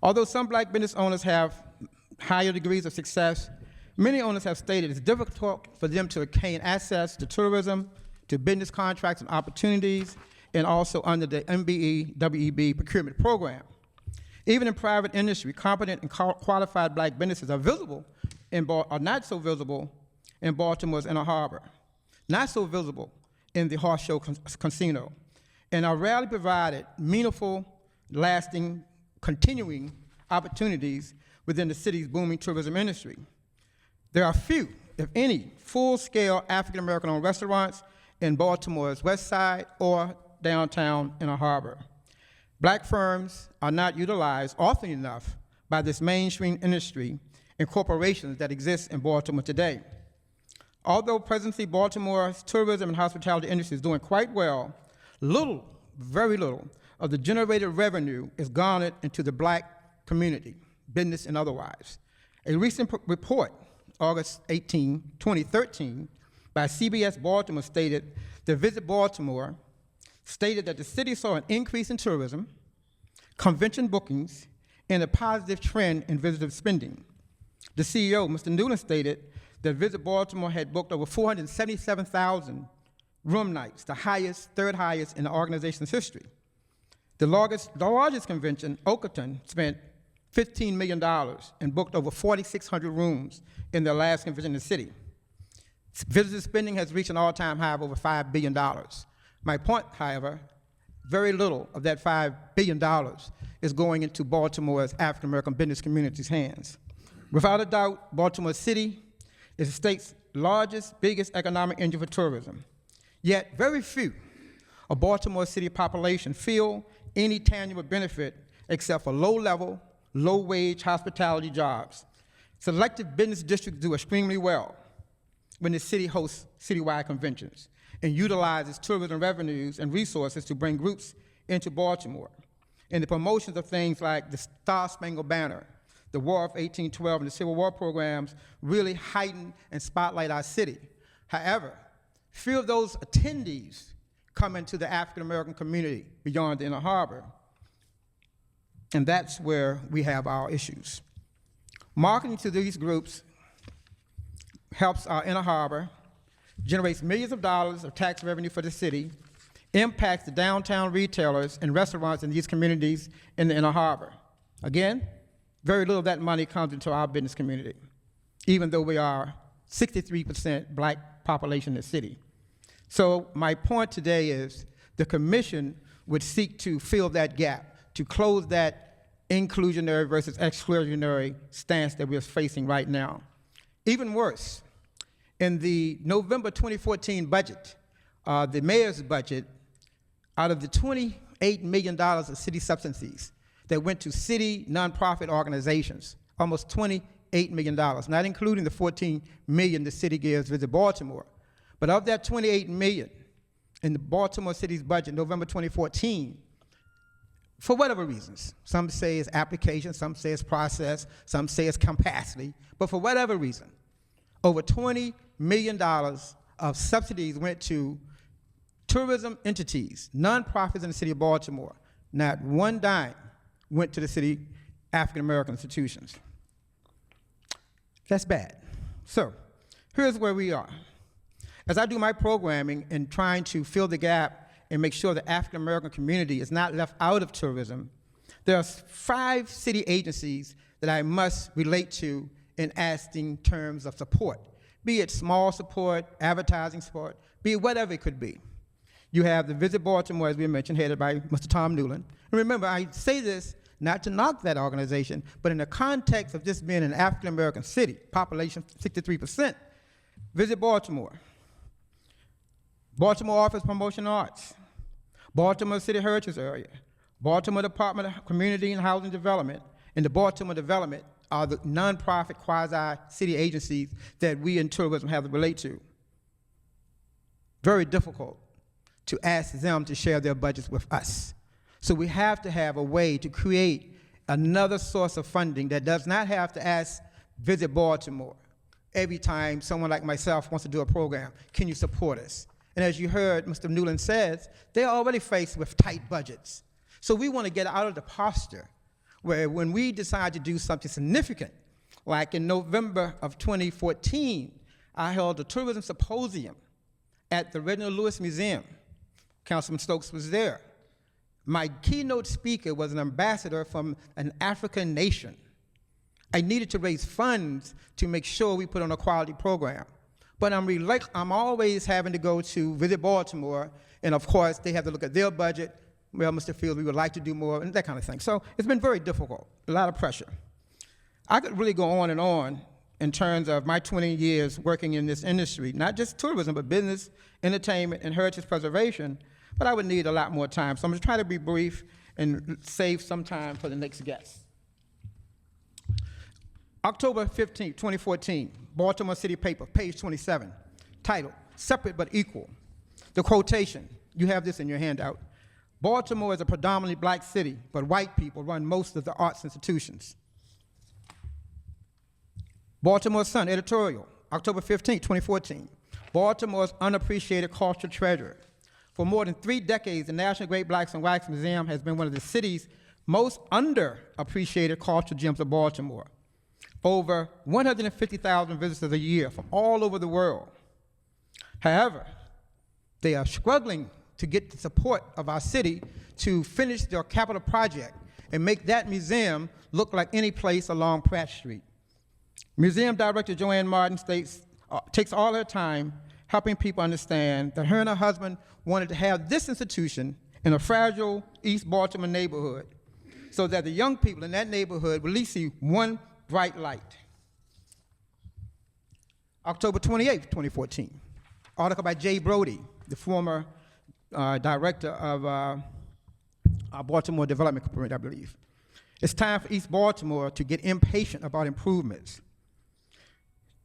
Although some black business owners have higher degrees of success, many owners have stated it's difficult for them to obtain access to tourism, to business contracts and opportunities, and also under the MBE-WEB procurement program. Even in private industry, competent and qualified black businesses are not so visible in Baltimore's Inner Harbor, not so visible in the Horse Show Casino, and are rarely provided meaningful, lasting, continuing opportunities within the city's booming tourism industry. There are few, if any, full-scale African-American-owned restaurants in Baltimore's West Side or downtown Inner Harbor. Black firms are not utilized often enough by this mainstream industry and corporations that exist in Baltimore today. Although presently Baltimore's tourism and hospitality industry is doing quite well, little, very little, of the generated revenue is garnered into the black community, business and otherwise. A recent report, August 18, 2013, by CBS Baltimore stated that Visit Baltimore stated that the city saw an increase in tourism, convention bookings, and a positive trend in visitor spending. The CEO, Mr. Newland, stated that Visit Baltimore had booked over 477,000 room nights, the highest, third highest in the organization's history. The largest convention, Oakton, spent $15 million and booked over 4,600 rooms in their last convention in the city. Visitor spending has reached an all-time high of over $5 billion. My point, however, very little of that $5 billion is going into Baltimore's African-American business community's hands. Without a doubt, Baltimore City is the state's largest, biggest economic engine for tourism. Yet very few of Baltimore City population feel any tangible benefit except for low-level, low-wage hospitality jobs. Selective business districts do extremely well when the city hosts citywide conventions and utilizes tourism revenues and resources to bring groups into Baltimore. And the promotions of things like the Star-Spangled Banner, the War of 1812, and the Civil War programs really heighten and spotlight our city. However, few of those attendees come into the African-American community beyond the Inner Harbor, and that's where we have our issues. Marketing to these groups helps our Inner Harbor, generates millions of dollars of tax revenue for the city, impacts the downtown retailers and restaurants in these communities in the Inner Harbor. Again, very little of that money comes into our business community, even though we are 63% black population in the city. So my point today is the commission would seek to fill that gap, to close that inclusionary versus exclusionary stance that we're facing right now. Even worse, in the November 2014 budget, the mayor's budget, out of the $28 million of city subsidies that went to city nonprofit organizations, almost $28 million, not including the $14 million the city gives Visit Baltimore. But of that $28 million in the Baltimore City's budget, November 2014, for whatever reasons, some say it's application, some say it's process, some say it's capacity, but for whatever reason, over $20 million of subsidies went to tourism entities, nonprofits in the city of Baltimore. Not one dime went to the city African-American institutions. That's bad. So here's where we are. As I do my programming and trying to fill the gap and make sure the African American community is not left out of tourism, there are 5 city agencies that I must relate to in asking terms of support, be it small support, advertising support, be it whatever it could be. You have the Visit Baltimore, as we mentioned, headed by Mr. Tom Newland. And remember, I say this not to knock that organization, but in the context of this being an African-American city, population 63%, Visit Baltimore. Baltimore Office of Promotion of Arts, Baltimore City Heritage Area, Baltimore Department of Community and Housing Development, and the Baltimore Development are the nonprofit quasi-city agencies that we in tourism have to relate to. Very difficult to ask them to share their budgets with us. So we have to have a way to create another source of funding that does not have to ask Visit Baltimore every time someone like myself wants to do a program, can you support us? And as you heard Mr. Newland says, they're already faced with tight budgets. So we want to get out of the posture where when we decide to do something significant, like in November of 2014, I held a tourism symposium at the Reginald Lewis Museum. Councilman Stokes was there. My keynote speaker was an ambassador from an African nation. I needed to raise funds to make sure we put on a quality program. But I'm always having to go to Visit Baltimore, and of course, they have to look at their budget. Well, Mr. Fields, we would like to do more, and that kind of thing. So it's been very difficult, a lot of pressure. I could really go on and on in terms of my 20 years working in this industry, not just tourism, but business, entertainment, and heritage preservation, but I would need a lot more time. So I'm going to try to be brief and save some time for the next guest. October 15, 2014, Baltimore City Paper, page 27, titled, Separate but Equal. The quotation, you have this in your handout. Baltimore is a predominantly black city, but white people run most of the arts institutions. Baltimore Sun editorial, October 15, 2014. Baltimore's unappreciated cultural treasure. For more than 3 decades, the National Great Blacks and Whites Museum has been one of the city's most underappreciated cultural gems of Baltimore. Over 150,000 visitors a year from all over the world. However, they are struggling to get the support of our city to finish their capital project and make that museum look like any place along Pratt Street. Museum Director Joanne Martin states, takes all her time helping people understand that her and her husband wanted to have this institution in a fragile East Baltimore neighborhood so that the young people in that neighborhood would at least see one bright light. October 28, 2014, article by Jay Brody, the former director of Baltimore Development Corporation, I believe. It's time for East Baltimore to get impatient about improvements.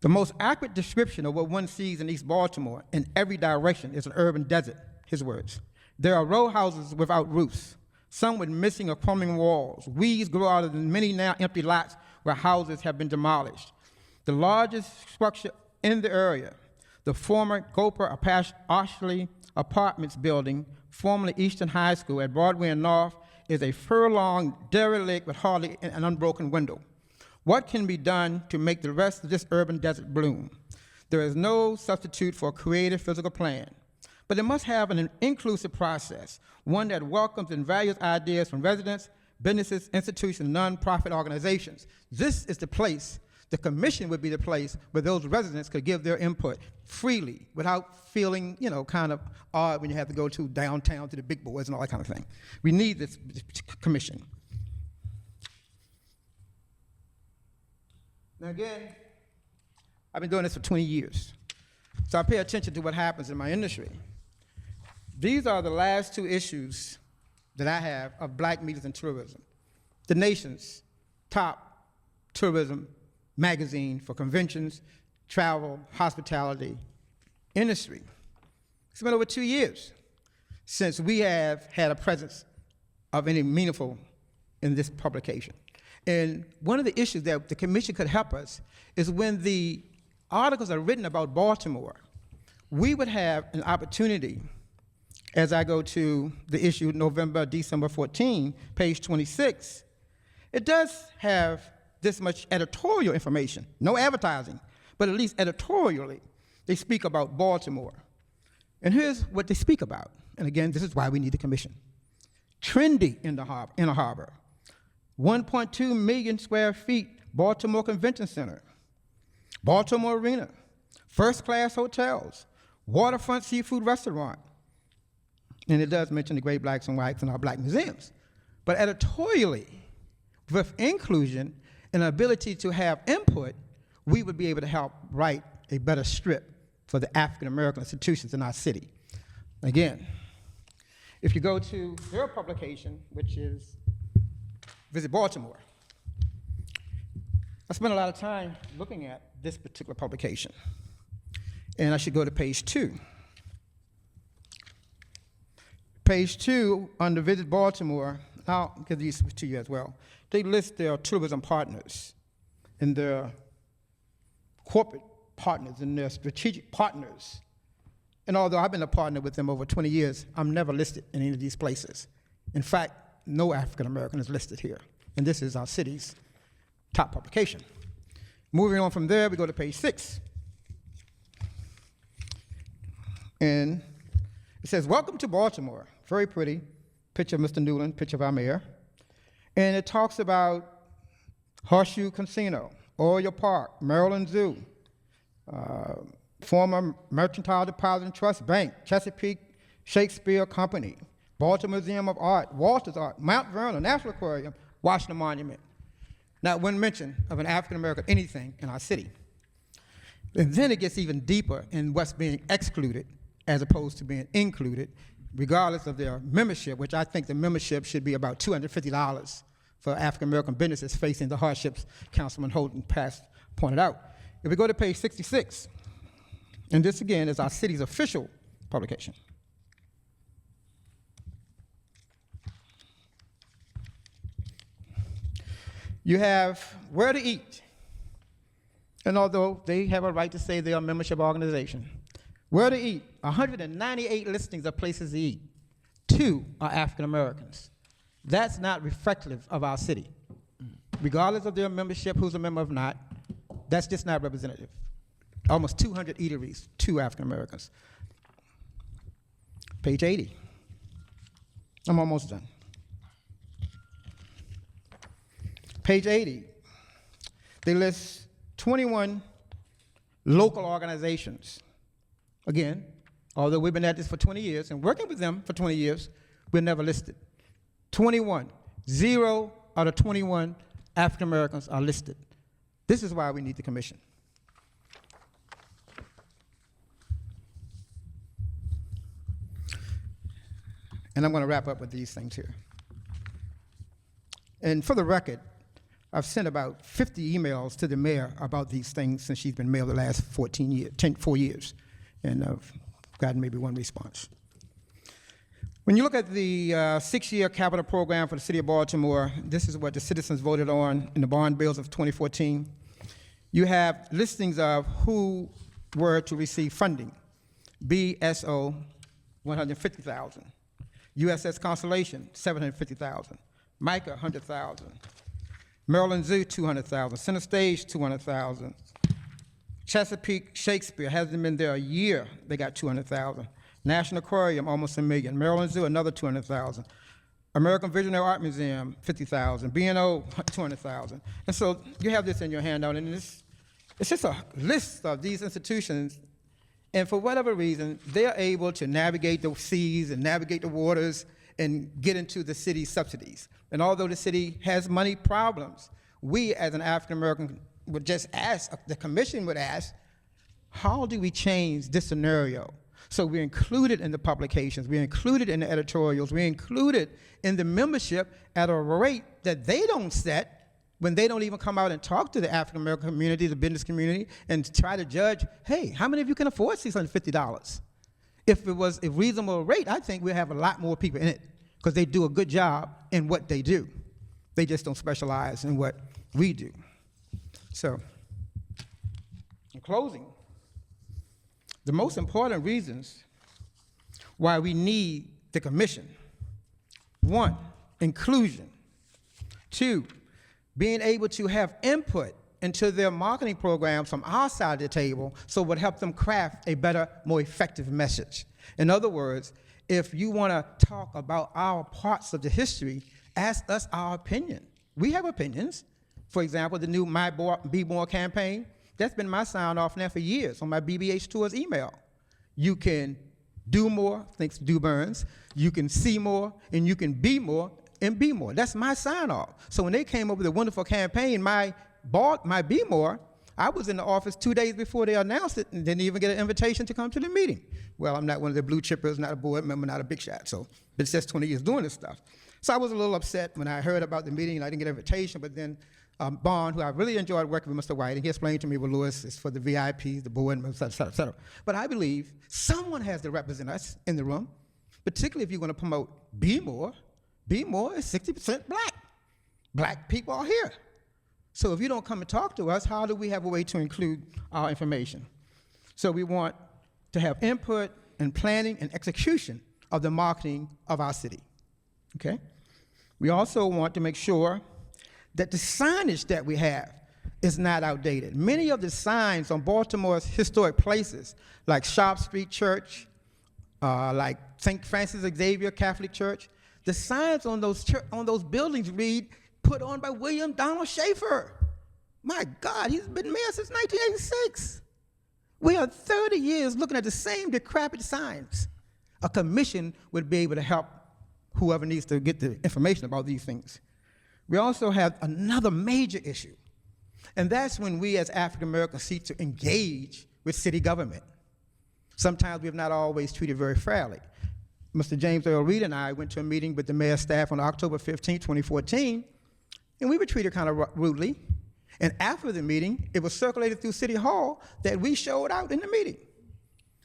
The most accurate description of what one sees in East Baltimore in every direction is an urban desert, his words. There are row houses without roofs, some with missing or crumbling walls. Weeds grow out of the many now empty lots where houses have been demolished. The largest structure in the area, the former Gopher Ashley Apartments building, formerly Eastern High School at Broadway and North, is a furlong derelict with hardly an unbroken window. What can be done to make the rest of this urban desert bloom? There is no substitute for a creative physical plan, but it must have an inclusive process, one that welcomes and values ideas from residents, businesses, institutions, nonprofit organizations. This is the place, the commission would be the place where those residents could give their input freely without feeling, kind of odd when you have to go to downtown to the big boys and all that kind of thing. We need this commission. Now again, I've been doing this for 20 years, so I pay attention to what happens in my industry. These are the last 2 issues that I have of Black Media and Tourism, the nation's top tourism magazine for conventions, travel, hospitality industry. It's been over 2 years since we have had a presence of any meaningful in this publication. And one of the issues that the commission could help us is when the articles are written about Baltimore, we would have an opportunity, as I go to the issue December 14, page 26, it does have this much editorial information, no advertising, but at least editorially, they speak about Baltimore. And here's what they speak about. And again, this is why we need the commission. Trendy in the harbor, 1.2 million square feet Baltimore Convention Center, Baltimore Arena, first-class hotels, waterfront seafood restaurant. And it does mention the great blacks and whites and our black museums. But editorially, with inclusion and ability to have input, we would be able to help write a better script for the African American institutions in our city. Again, if you go to their publication, which is Visit Baltimore, I spent a lot of time looking at this particular publication. And I should go to page 2. Page 2, under Visit Baltimore, I'll give these to you as well. They list their tourism partners and their corporate partners and their strategic partners. And although I've been a partner with them over 20 years, I'm never listed in any of these places. In fact, no African American is listed here. And this is our city's top publication. Moving on from there, we go to page 6. And it says, welcome to Baltimore. Very pretty. Picture of Mr. Newland, picture of our mayor. And it talks about Horseshoe Casino, Oriole Park, Maryland Zoo, former Mercantile Deposit and Trust Bank, Chesapeake Shakespeare Company, Baltimore Museum of Art, Walter's Art, Mount Vernon, National Aquarium, Washington Monument. Not one mention of an African American anything in our city. And then it gets even deeper in what's being excluded as opposed to being included, regardless of their membership, which I think the membership should be about $250 for African American businesses facing the hardships Councilman Holden pointed out. If we go to page 66, and this again is our city's official publication. You have where to eat. And although they have a right to say they are a membership organization, where to eat, 198 listings of places to eat. 2 are African Americans. That's not reflective of our city. Regardless of their membership, who's a member or not, that's just not representative. Almost 200 eateries, 2 African Americans. Page 80. I'm almost done. Page 80, they list 21 local organizations. Again, although we've been at this for 20 years and working with them for 20 years, we're never listed. 21, 0 out of 21 African Americans are listed. This is why we need the commission. And I'm going to wrap up with these things here. And for the record, I've sent about 50 emails to the mayor about these things since she's been mayor the last 4 years. And I've gotten maybe 1 response. When you look at the 6-year capital program for the city of Baltimore, this is what the citizens voted on in the bond bills of 2014. You have listings of who were to receive funding. BSO, $150,000. USS Constellation, $750,000. Micah, $100,000. Maryland Zoo, $200,000. Center Stage, $200,000. Chesapeake Shakespeare hasn't been there a year. They got $200,000. National Aquarium, almost $1 million. Maryland Zoo, another $200,000. American Visionary Art Museum, $50,000. B&O, $200,000. And so you have this in your handout, and it's just a list of these institutions. And for whatever reason, they're able to navigate the seas and navigate the waters and get into the city's subsidies. And although the city has money problems, we as an African American would just ask, the commission would ask, how do we change this scenario? So we're included in the publications, we're included in the editorials, we're included in the membership at a rate that they don't set when they don't even come out and talk to the African American community, the business community, and try to judge, hey, how many of you can afford $650? If it was a reasonable rate, I think we'd have a lot more people in it because they do a good job in what they do. They just don't specialize in what we do. So, in closing, the most important reasons why we need the commission: 1, inclusion; 2, being able to have input into their marketing programs from our side of the table so it would help them craft a better, more effective message. In other words, if you want to talk about our parts of the history, ask us our opinion. We have opinions. For example, the new Be More campaign, that's been my sign off now for years on my BBH Tours email. You can do more, thanks to Do Burns. You can see more, and you can be more, and be more. That's my sign off. So when they came up with a wonderful campaign, my Be More, I was in the office 2 days before they announced it and didn't even get an invitation to come to the meeting. Well, I'm not one of the blue chippers, not a board member, not a big shot, so it's just 20 years doing this stuff. So I was a little upset when I heard about the meeting and I didn't get an invitation, but then Bond, who I really enjoyed working with Mr. White, and he explained to me, well, Lewis, it's for the VIPs, the board members, et cetera, et cetera. But I believe someone has to represent us in the room, particularly if you're going to promote Be More. Be More is 60% black. Black people are here. So if you don't come and talk to us, how do we have a way to include our information? So we want to have input and planning and execution of the marketing of our city, okay? We also want to make sure that the signage that we have is not outdated. Many of the signs on Baltimore's historic places, like Sharp Street Church, like St. Francis Xavier Catholic Church, the signs on those buildings read, put on by William Donald Schaefer. My God, he's been mayor since 1986. We are 30 years looking at the same decrepit signs. A commission would be able to help whoever needs to get the information about these things. We also have another major issue, and that's when we as African Americans seek to engage with city government. Sometimes we have not always treated very fairly. Mr. James Earl Reed and I went to a meeting with the mayor's staff on October 15, 2014, and we were treated kind of rudely. And after the meeting, it was circulated through City Hall that we showed out in the meeting.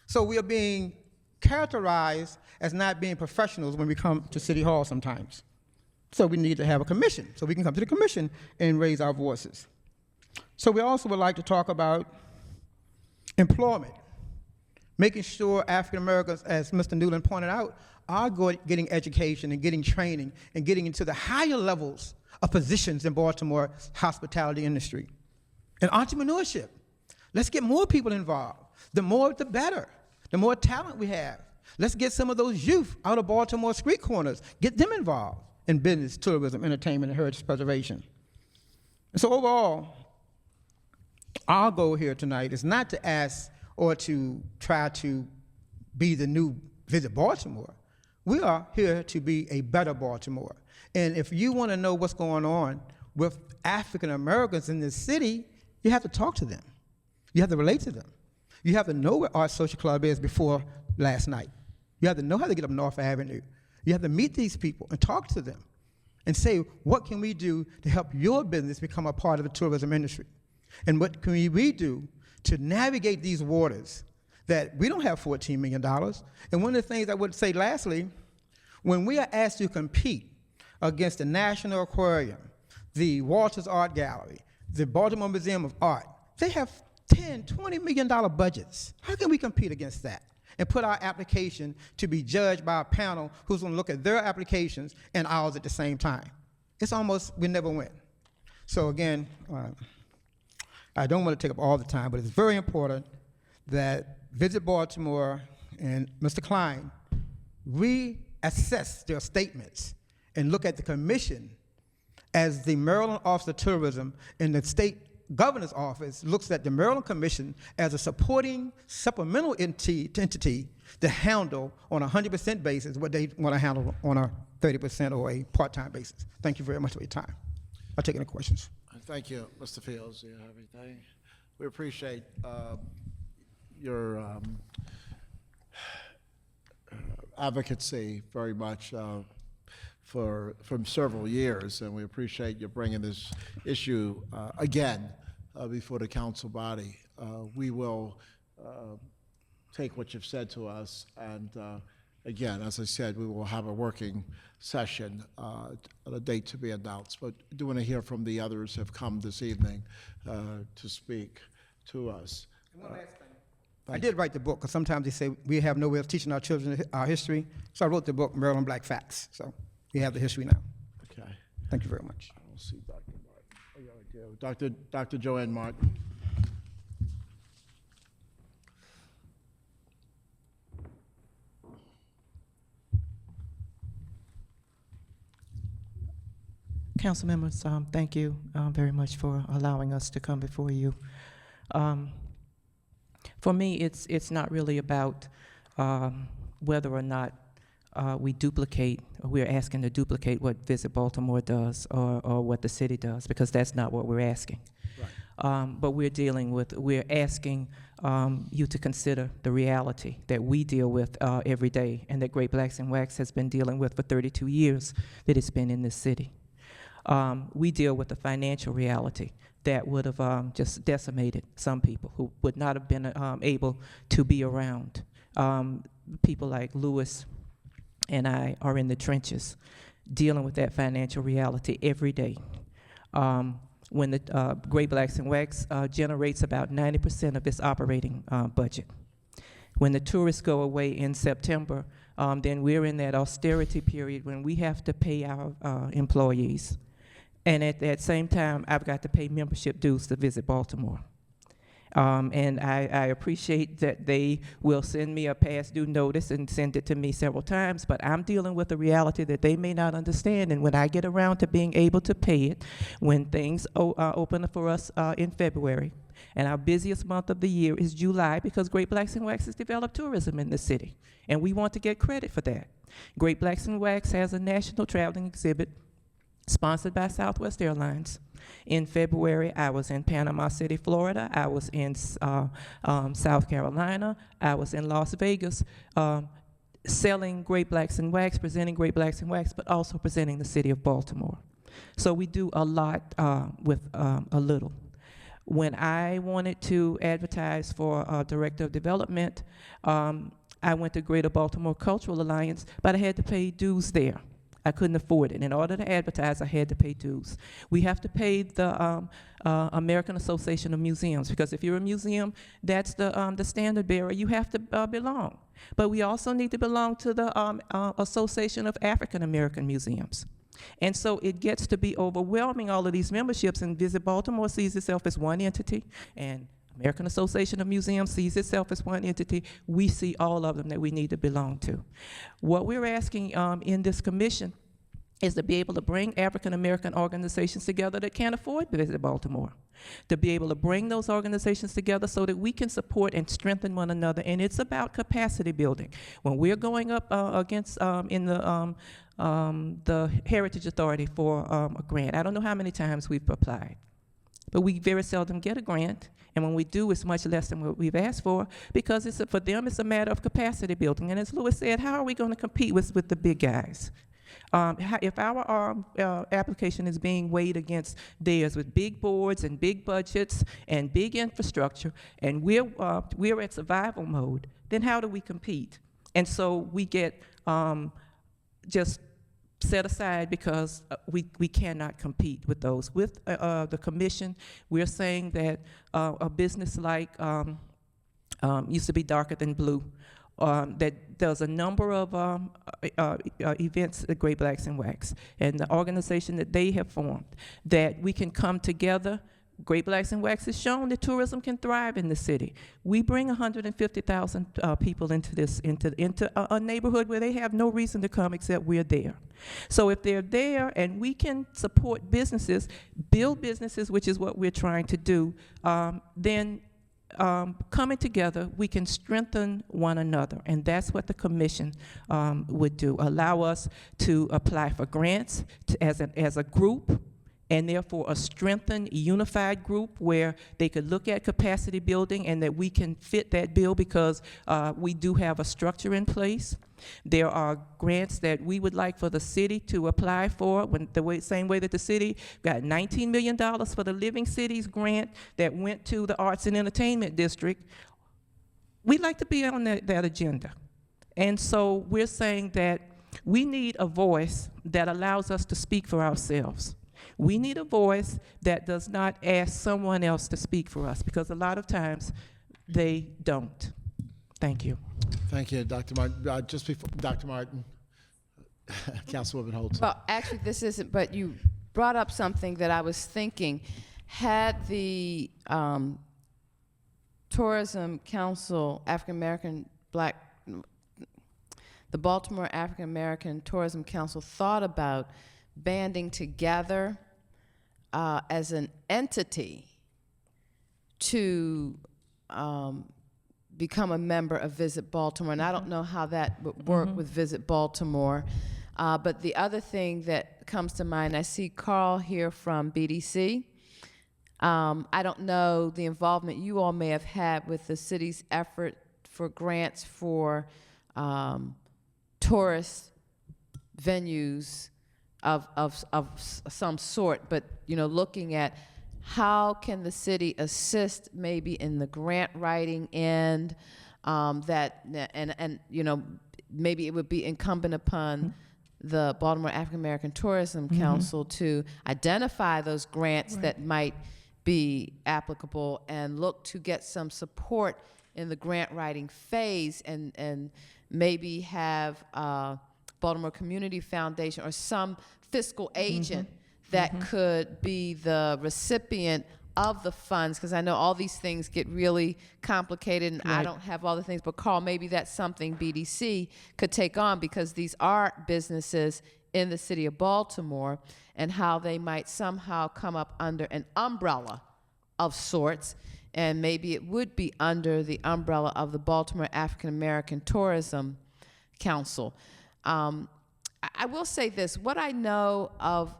So we are being characterized as not being professionals when we come to City Hall sometimes. So we need to have a commission, so we can come to the commission and raise our voices. So we also would like to talk about employment, making sure African Americans, as Mr. Newland pointed out, are getting education and getting training and getting into the higher levels of positions in Baltimore hospitality industry. And entrepreneurship. Let's get more people involved. The more, the better. The more talent we have. Let's get some of those youth out of Baltimore street corners, get them involved in business, tourism, entertainment, and heritage preservation. And so overall, our goal here tonight is not to ask or to try to be the new Visit Baltimore. We are here to be a better Baltimore. And if you want to know what's going on with African Americans in this city, you have to talk to them. You have to relate to them. You have to know where Art Social Club is before last night. You have to know how to get up North Avenue. You have to meet these people and talk to them and say, what can we do to help your business become a part of the tourism industry? And what can we do to navigate these waters that we don't have $14 million? And one of the things I would say lastly, when we are asked to compete against the National Aquarium, the Walters Art Gallery, the Baltimore Museum of Art, they have $10, $20 million budgets. How can we compete against that and put our application to be judged by a panel who's going to look at their applications and ours at the same time? It's almost, we never win. So again, I don't want to take up all the time, but it's very important that Visit Baltimore and Mr. Klein reassess their statements and look at the commission as the Maryland Office of Tourism and the state governor's office looks at the Maryland Commission as a supporting supplemental entity to handle on a 100% basis what they want to handle on a 30% or a part-time basis. Thank you very much for your time. I'll take any questions. Thank you, Mr. Fields. Do you have anything? We appreciate your advocacy very much for several years, and we appreciate you bringing this issue again before the council body. We will take what you've said to us, and again, as I said, we will have a working session at a date to be announced. But I do want to hear from the others who have come this evening to speak to us. One last thing. I did write the book, because sometimes they say we have no way of teaching our children our history. So I wrote the book, Maryland Black Facts. So we have the history now. Okay. Thank you very much. I don't see Dr. Martin. Dr. Joanne Martin. Council members, thank you very much for allowing us to come before you. For me, it's not really about whether or not we duplicate, or we're asking to duplicate what Visit Baltimore does or what the city does, because that's not what we're asking. Right. But we're asking you to consider the reality that we deal with every day, and that Great Blacks in Wax has been dealing with for 32 years that it's been in this city. We deal with the financial reality that would have just decimated some people who would not have been able to be around. People like Lewis and I are in the trenches dealing with that financial reality every day. When the Great Blacks in Wax generates about 90% of its operating budget. When the tourists go away in September, then we're in that austerity period when we have to pay our employees. And at that same time, I've got to pay membership dues to Visit Baltimore. And I appreciate that they will send me a past due notice and send it to me several times, but I'm dealing with a reality that they may not understand. And when I get around to being able to pay it, when things open for us in February, and our busiest month of the year is July, because Great Blacks in Wax has developed tourism in the city, and we want to get credit for that. Great Blacks in Wax has a national traveling exhibit sponsored by Southwest Airlines. In February, I was in Panama City, Florida. I was in South Carolina. I was in Las Vegas, selling Great Blacks in Wax, presenting Great Blacks in Wax, but also presenting the city of Baltimore. So we do a lot with a little. When I wanted to advertise for Director of Development, I went to Greater Baltimore Cultural Alliance, but I had to pay dues there. I couldn't afford it. In order to advertise, I had to pay dues. We have to pay the American Association of Museums, because if you're a museum, that's the standard bearer. You have to belong. But we also need to belong to the Association of African American Museums. And so it gets to be overwhelming, all of these memberships, and Visit Baltimore sees itself as one entity, and American Association of Museums sees itself as one entity. We see all of them that we need to belong to. What we're asking in this commission is to be able to bring African American organizations together that can't afford to Visit Baltimore, to be able to bring those organizations together so that we can support and strengthen one another. And it's about capacity building. When we're going up against in the Heritage Authority for a grant, I don't know how many times we've applied, but we very seldom get a grant. And when we do, it's much less than what we've asked for, because for them, it's a matter of capacity building. And as Lewis said, how are we going to compete with the big guys? If our application is being weighed against theirs with big boards and big budgets and big infrastructure, and we're at survival mode, then how do we compete? And so we get just set aside because we cannot compete with those. With the commission, we're saying that a business like used to be Darker Than Blue, that there's a number of events at Great Blacks in Wax, and the organization that they have formed, that we can come together. Great Blacks in Wax has shown that tourism can thrive in the city. We bring 150,000 people into a neighborhood where they have no reason to come except we're there. So if they're there and we can support businesses, build businesses, which is what we're trying to do, then coming together, we can strengthen one another, and that's what the commission would do. Allow us to apply for grants as a group, and therefore a strengthened, unified group where they could look at capacity building, and that we can fit that bill because we do have a structure in place. There are grants that we would like for the city to apply for, same way that the city got $19 million for the Living Cities grant that went to the Arts and Entertainment District. We'd like to be on that agenda. And so we're saying that we need a voice that allows us to speak for ourselves. We need a voice that does not ask someone else to speak for us, because a lot of times they don't. Thank you. Thank you, Dr. Martin. Just before Dr. Martin, Councilwoman Holton. Well, actually, this isn't, but you brought up something that I was thinking. Had the Tourism Council, the Baltimore African American Tourism Council thought about banding together as an entity to become a member of Visit Baltimore, and I don't know how that would work with Visit Baltimore. But the other thing that comes to mind, I see Carl here from BDC. I don't know the involvement you all may have had with the city's effort for grants for tourist venues of some sort, but looking at how can the city assist maybe in the grant writing end, maybe it would be incumbent upon the Baltimore African American Tourism Council to identify those grants that might be applicable and look to get some support in the grant writing phase, and maybe have Baltimore Community Foundation or some fiscal agent that could be the recipient of the funds, because I know all these things get really complicated, and I don't have all the things, but Carl, maybe that's something BDC could take on, because these are businesses in the city of Baltimore, and how they might somehow come up under an umbrella of sorts, and maybe it would be under the umbrella of the Baltimore African American Tourism Council. I will say this, what I know of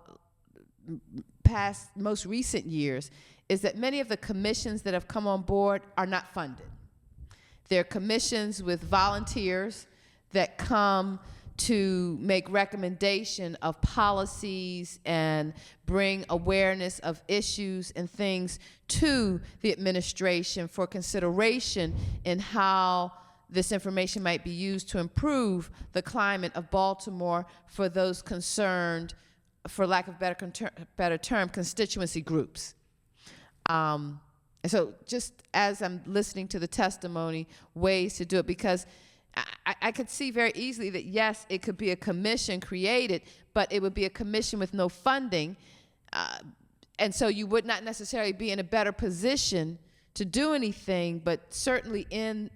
most recent years is that many of the commissions that have come on board are not funded. They're commissions with volunteers that come to make recommendation of policies and bring awareness of issues and things to the administration for consideration in how this information might be used to improve the climate of Baltimore for those concerned, for lack of better term, constituency groups. And so just as I'm listening to the testimony, ways to do it, because I could see very easily that, yes, it could be a commission created, but it would be a commission with no funding, and so you would not necessarily be in a better position to do anything, but certainly in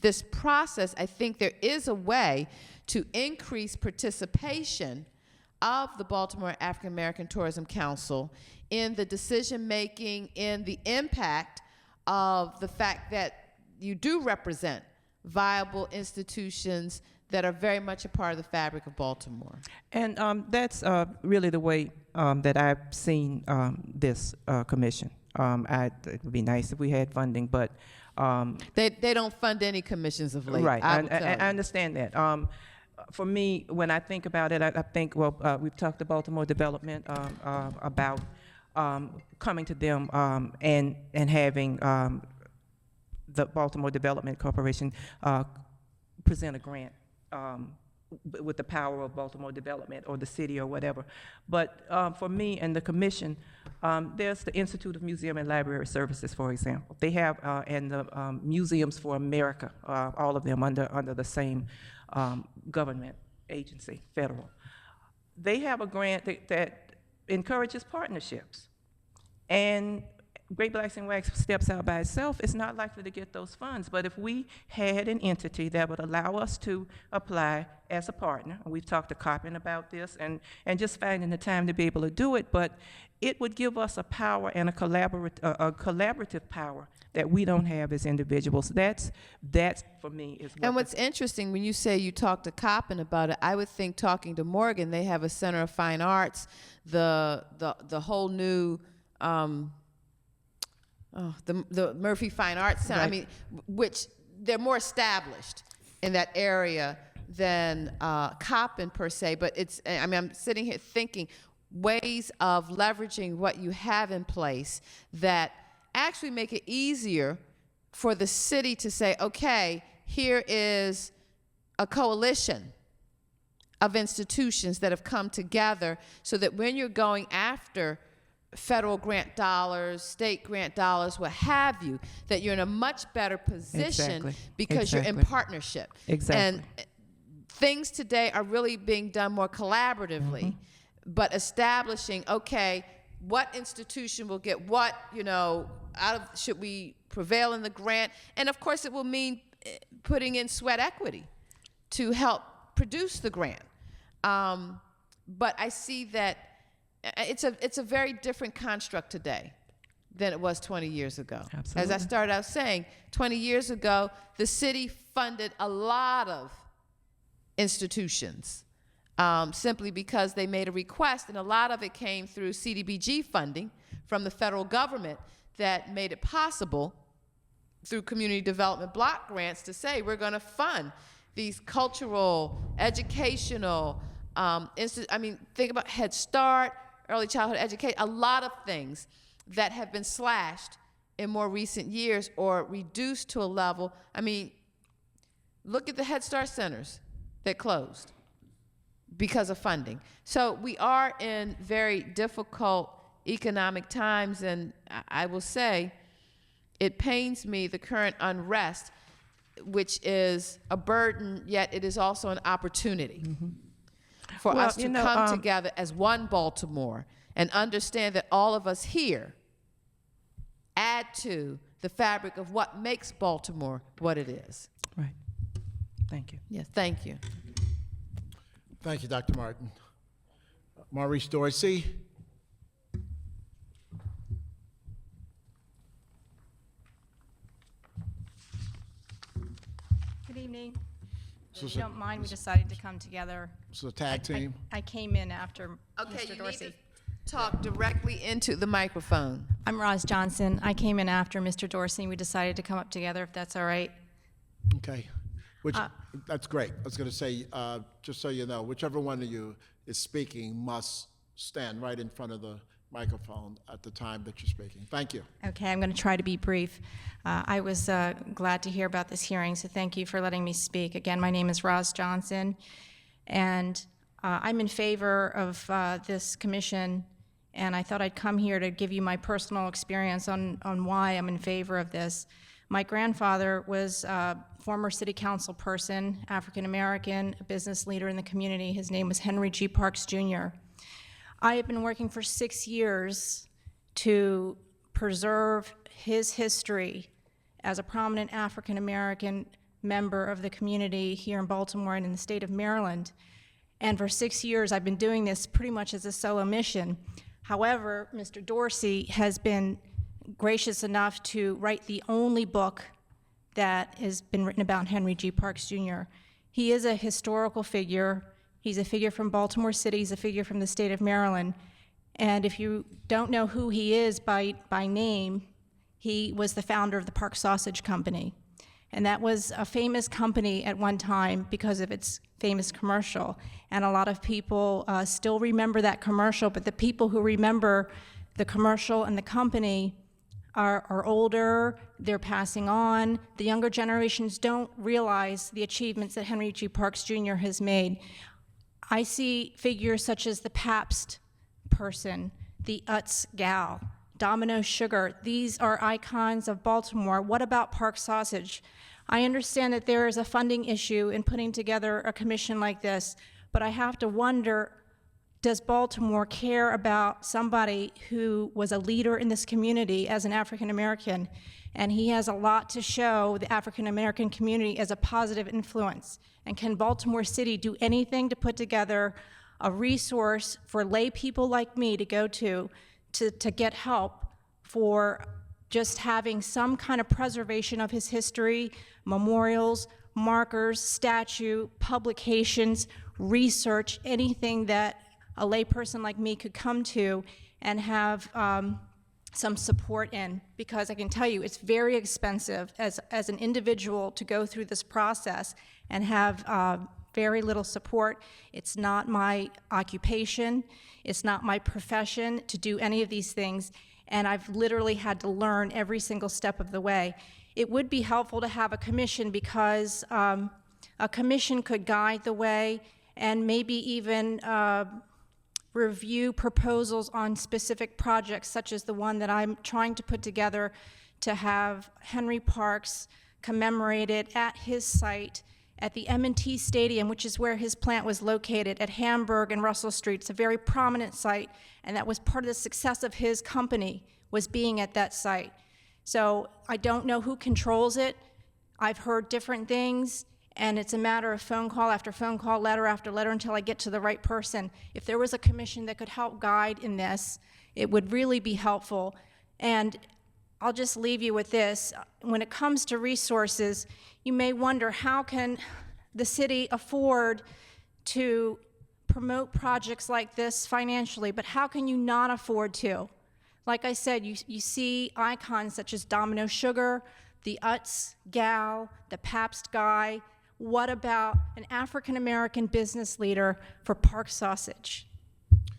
this process, I think there is a way to increase participation of the Baltimore African American Tourism Council in the decision-making, in the impact of the fact that you do represent viable institutions that are very much a part of the fabric of Baltimore. And that's really the way that I've seen this commission. It would be nice if we had funding, but they don't fund any commissions of late. Right, I I understand that. For me, when I think about it, I think, well, we've talked to Baltimore Development about coming to them and having the Baltimore Development Corporation present a grant with the power of Baltimore Development or the city or whatever. But for me and the commission, there's the Institute of Museum and Library Services, for example. They have, and the Museums for America, all of them under the same government agency, federal. They have a grant that encourages partnerships. And Great Blacks in Wax steps out by itself, it's not likely to get those funds. But if we had an entity that would allow us to apply as a partner, and we've talked to Coppin about this, and just finding the time to be able to do it, but it would give us a power and a collaborative power that we don't have as individuals. That's for me is what. And what's interesting, when you say you talked to Coppin about it, I would think talking to Morgan, they have a Center of Fine Arts, the whole new the Murphy Fine Arts Center. Right. I mean, which they're more established in that area than Coppin per se. But it's, I mean, I'm sitting here thinking ways of leveraging what you have in place that actually make it easier for the city to say, okay, here is a coalition of institutions that have come together, so that when you're going after federal grant dollars, state grant dollars, what have you, that you're in a much better position because you're in partnership. Exactly. And things today are really being done more collaboratively. but establishing, okay, what institution will get what, should we prevail in the grant? And of course, it will mean putting in sweat equity to help produce the grant. But I see that it's a very different construct today than it was 20 years ago. Absolutely. As I started out saying, 20 years ago, the city funded a lot of institutions simply because they made a request, and a lot of it came through CDBG funding from the federal government that made it possible through community development block grants to say we're going to fund these cultural, educational, think about Head Start, early childhood education, a lot of things that have been slashed in more recent years or reduced to a level. Look at the Head Start centers that closed because of funding. So we are in very difficult economic times, and I will say it pains me, the current unrest, which is a burden, yet it is also an opportunity for us to come together as one Baltimore and understand that all of us here add to the fabric of what makes Baltimore what it is. Right. Thank you. Yes, thank you. Thank you, Dr. Martin. Maurice Dorsey. Good evening. This If is you don't mind, we decided to come together. a tag team. I came in after Okay, Mr. you Dorsey. need to talk directly into the microphone. I'm Roz Johnson. I came in after Mr. Dorsey. We decided to come up together, if that's all right. Okay. That's great. I was going to say, just so you know, whichever one of you is speaking must stand right in front of the microphone at the time that you're speaking. Thank you. Okay, I'm going to try to be brief. I was glad to hear about this hearing, so thank you for letting me speak. Again, my name is Roz Johnson, and I'm in favor of this commission, and I thought I'd come here to give you my personal experience on why I'm in favor of this. My grandfather was a former city council person, African American, a business leader in the community. His name was Henry G. Parks, Jr. I have been working for 6 years to preserve his history as a prominent African American member of the community here in Baltimore and in the state of Maryland. And for 6 years, I've been doing this pretty much as a solo mission. However, Mr. Dorsey has been gracious enough to write the only book that has been written about Henry G. Parks, Jr. He is a historical figure. He's a figure from Baltimore City. He's a figure from the state of Maryland. And if you don't know who he is by name, he was the founder of the Park Sausage Company. And that was a famous company at one time because of its famous commercial. And a lot of people still remember that commercial, but the people who remember the commercial and the company are older, they're passing on. The younger generations don't realize the achievements that Henry G. Parks Jr. has made. I see figures such as the Pabst person, the Utz gal, Domino Sugar. These are icons of Baltimore. What about Park Sausage? I understand that there is a funding issue in putting together a commission like this, but I have to wonder, does Baltimore care about somebody who was a leader in this community as an African American? And he has a lot to show the African American community as a positive influence. And can Baltimore City do anything to put together a resource for lay people like me to go to get help for just having some kind of preservation of his history, memorials, markers, statue, publications, research, anything that a lay person like me could come to and have some support in, because I can tell you it's very expensive as an individual to go through this process and have very little support. It's not my occupation, it's not my profession to do any of these things, and I've literally had to learn every single step of the way. It would be helpful to have a commission because a commission could guide the way and maybe even review proposals on specific projects, such as the one that I'm trying to put together to have Henry Parks commemorated at his site at the M&T Stadium, which is where his plant was located, at Hamburg and Russell Street. It's a very prominent site, and that was part of the success of his company, was being at that site. So I don't know who controls it. I've heard different things, and it's a matter of phone call after phone call, letter after letter, until I get to the right person. If there was a commission that could help guide in this, it would really be helpful. And I'll just leave you with this. When it comes to resources, you may wonder, how can the city afford to promote projects like this financially, but how can you not afford to? Like I said, you see icons such as Domino Sugar, the Utz gal, the Pabst guy. What about an African-American business leader for Park Sausage?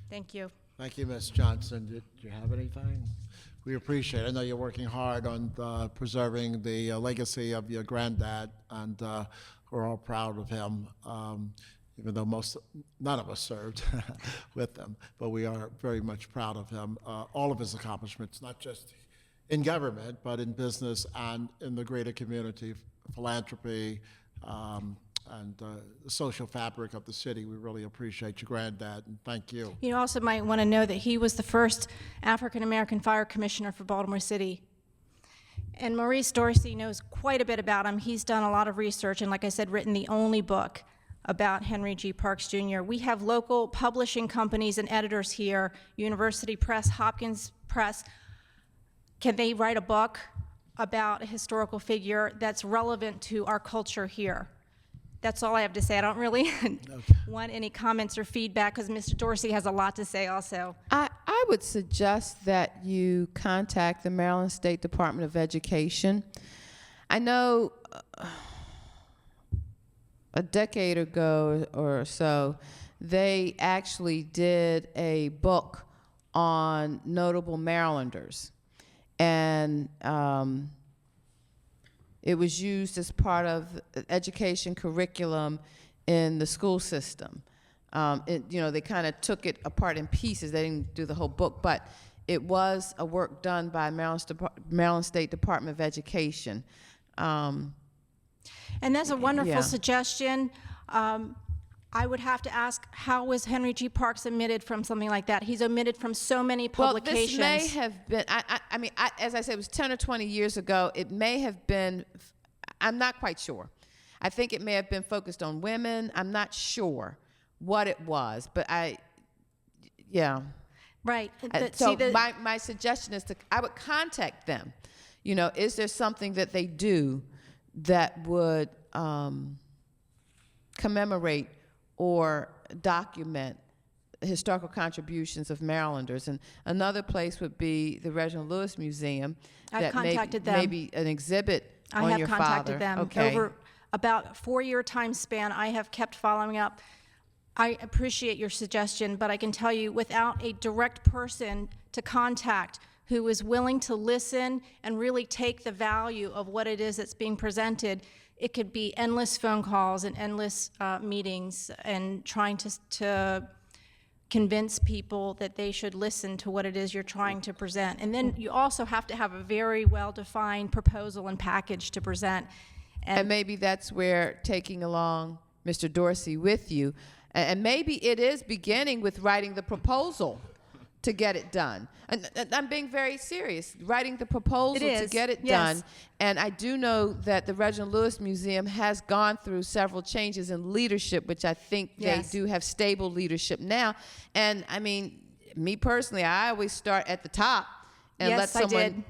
Thank you. Thank you, Ms. Johnson. Do you have anything? We appreciate it. I know you're working hard on preserving the legacy of your granddad, and we're all proud of him, even though none of us served with him, but we are very much proud of him. All of his accomplishments, not just in government, but in business and in the greater community, philanthropy, and the social fabric of the city. We really appreciate your granddad, and thank you. You also might want to know that he was the first African-American fire commissioner for Baltimore City. And Maurice Dorsey knows quite a bit about him. He's done a lot of research, and like I said, written the only book about Henry G. Parks Jr. We have local publishing companies and editors here, University Press, Hopkins Press. Can they write a book about a historical figure that's relevant to our culture here? That's all I have to say. I don't really want any comments or feedback, because Mr. Dorsey has a lot to say also. I would suggest that you contact the Maryland State Department of Education. I know a decade ago or so, they actually did a book on notable Marylanders. And it was used as part of education curriculum in the school system. They kind of took it apart in pieces. They didn't do the whole book, but it was a work done by Maryland State Department of Education. And that's a wonderful Yeah. suggestion. I would have to ask, how was Henry G. Parks omitted from something like that? He's omitted from so many publications. Well, this may have been, I mean, as I said, it was 10 or 20 years ago. It may have been, I'm not quite sure. I think it may have been focused on women. I'm not sure what it was, but yeah. Right. So my suggestion is I would contact them. You know, is there something that they do that would commemorate or document historical contributions of Marylanders? And another place would be the Reginald Lewis Museum. I've contacted them. Maybe an exhibit on your father. I have contacted them. Okay. Over about a 4-year time span, I have kept following up. I appreciate your suggestion, but I can tell you, without a direct person to contact who is willing to listen and really take the value of what it is that's being presented, it could be endless phone calls and endless meetings and trying to convince people that they should listen to what it is you're trying to present. And then you also have to have a very well-defined proposal and package to present. And maybe that's where taking along Mr. Dorsey with you, and maybe it is beginning with writing the proposal to get it done. And I'm being very serious, writing the proposal to get it done. And I do know that the Reginald Lewis Museum has gone through several changes in leadership, which I think they do have stable leadership now. And I mean, me personally, I always start at the top and let someone,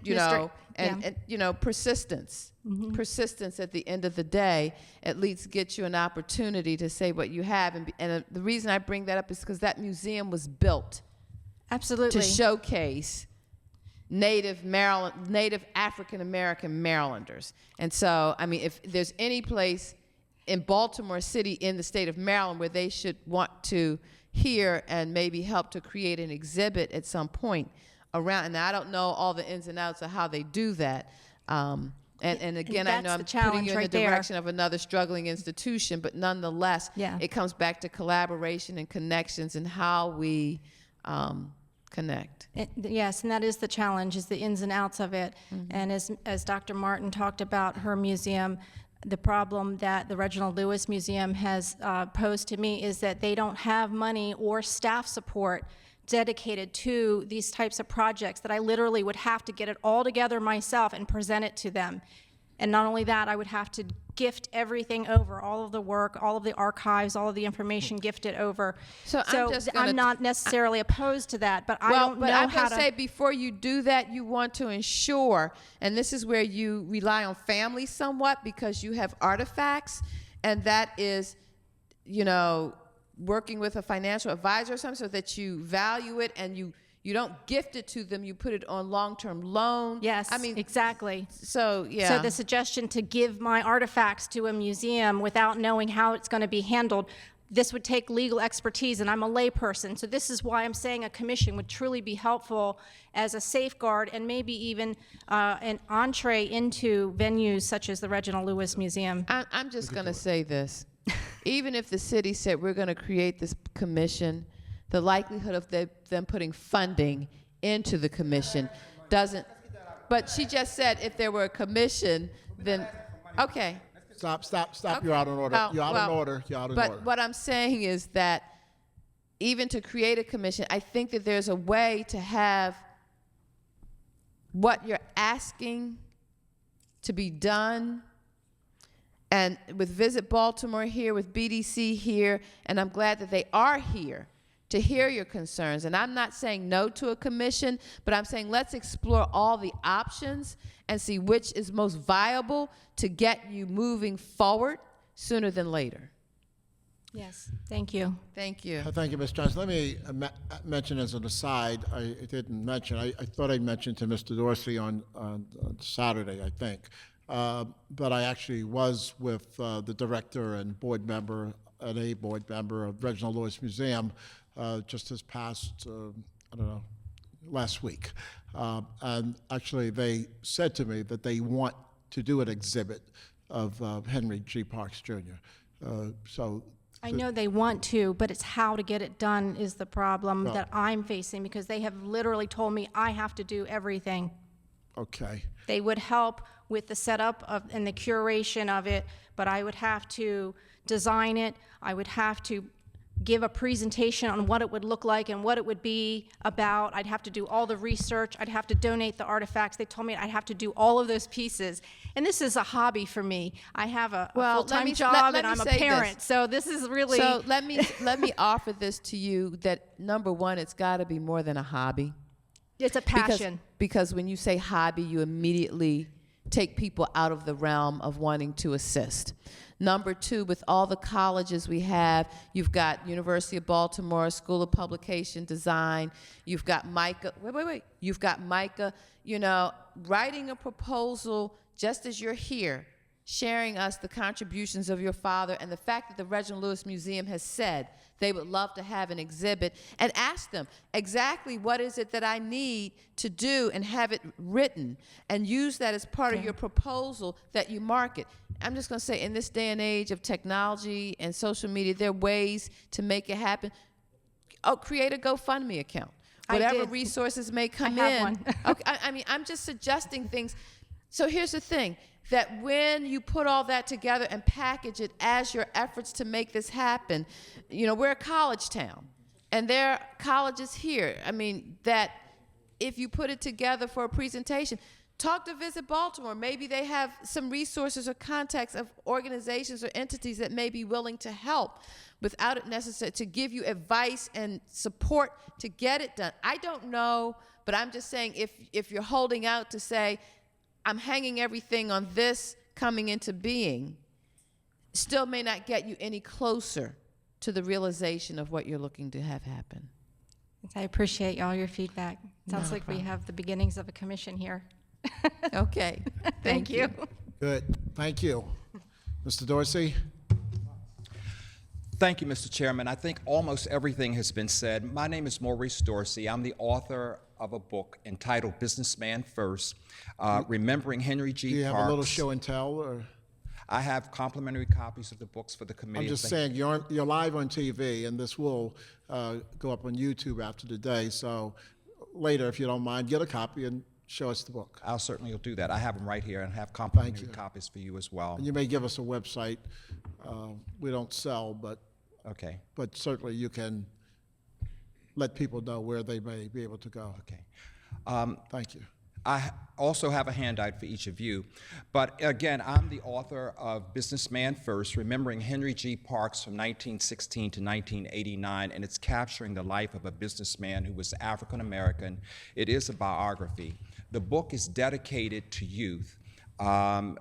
persistence. Mm-hmm. Persistence at the end of the day at least gets you an opportunity to say what you have. And the reason I bring that up is because that museum was built absolutely to showcase native African-American Marylanders. And so, I mean, if there's any place in Baltimore City in the state of Maryland where they should want to hear and maybe help to create an exhibit at some point around, and I don't know all the ins and outs of how they do that. And again, I know I'm putting you in the direction of another struggling institution, but nonetheless, it comes back to collaboration and connections and how we connect. Yes, and that is the challenge, is the ins and outs of it. Mm-hmm. And as Dr. Martin talked about her museum, The problem that the Reginald Lewis Museum has posed to me is that they don't have money or staff support dedicated to these types of projects, that I literally would have to get it all together myself and present it to them. And not only that, I would have to gift everything over, all of the work, all of the archives, all of the information gifted over. So I'm just gonna I'm not necessarily opposed to that, but I don't know I'm how gonna say before you do that, you want to ensure, and this is where you rely on family somewhat because you have artifacts, and that is, you know, working with a financial advisor or something so that you value it and you don't gift it to them, you put it on long-term loan. Yes, I mean, exactly. so yeah. So the suggestion to give my artifacts to a museum without knowing how it's going to be handled, this would take legal expertise, and I'm a layperson. So this is why I'm saying a commission would truly be helpful as a safeguard and maybe even an entree into venues such as the Reginald Lewis Museum. I'm just going to say this. Even if the city said we're going to create this commission, the likelihood of them putting funding into the commission doesn't. But she just said if there were a commission, then, okay. Stop, Okay. you're out of order. Well, You're out well, of order, you're out of But order. what I'm saying is that even to create a commission, I think that there's a way to have what you're asking to be done. And with Visit Baltimore here, with BDC here, and I'm glad that they are here to hear your concerns. And I'm not saying no to a commission, but I'm saying let's explore all the options and see which is most viable to get you moving forward sooner than later. Yes, thank you. Thank you. Thank you, Ms. Johnson. Let me mention as an aside, I didn't mention, I thought I mentioned to Mr. Dorsey on Saturday, I think, but I actually was with the director and board member, a board member of Reginald Lewis Museum just this past, I don't know, last week. And actually they said to me that they want to do an exhibit of Henry G. Parks Jr. I know they want to, but it's how to get it done is the problem that I'm facing, because they have literally told me I have to do everything. Okay. They would help with the setup of and the curation of it, but I would have to design it. I would have to give a presentation on what it would look like and what it would be about. I'd have to do all the research. I'd have to donate the artifacts. They told me I'd have to do all of those pieces. And this is a hobby for me. I have a full-time job and I'm a parent. So this is really... So let me offer this to you that, number one, it's got to be more than a hobby. It's a passion. Because when you say hobby, you immediately take people out of the realm of wanting to assist. Number two, with all the colleges we have, you've got University of Baltimore, School of Publication Design, you've got Micah, you've got Micah, you know, writing a proposal just as you're here, sharing us the contributions of your father and the fact that the Reginald Lewis Museum has said they would love to have an exhibit, and ask them exactly what is it that I need to do and have it written, and use that as part of your proposal that you market. I'm just going to say, in this day and age of technology and social media, there are ways to make it happen. Oh, create a GoFundMe account. Whatever resources may come in. I have one. Okay, I mean, I'm just suggesting things. So here's the thing, that when you put all that together and package it as your efforts to make this happen, you know, we're a college town, and there are colleges here. I mean, that if you put it together for a presentation, talk to Visit Baltimore. Maybe they have some resources or contacts of organizations or entities that may be willing to help without it necessary to give you advice and support to get it done. I don't know, but I'm just saying, if you're holding out to say, I'm hanging everything on this coming into being, still may not get you any closer to the realization of what you're looking to have happen. I appreciate all your feedback. Sounds like we have the beginnings of a commission here. Okay. Thank you. Good, thank you. Mr. Dorsey? Thank you, Mr. Chairman. I think almost everything has been said. My name is Maurice Dorsey. I'm the author of a book entitled Businessman First, Remembering Henry G. Do you have Parks. a little show and tell, or? I have complimentary copies of the books for the committee. I'm just saying, you're live on TV, and this will go up on YouTube after today, so later, if you don't mind, get a copy and show us the book. I'll certainly do that. I have them right here and have complimentary you. copies for you as well. And you may give us a website. We don't sell, but Okay, certainly you can let people know where they may be able to go. okay. Thank you. I also have a handout for each of you. But again, I'm the author of Businessman First, Remembering Henry G. Parks from 1916 to 1989, and it's capturing the life of a businessman who was African American. It is a biography. The book is dedicated to youth,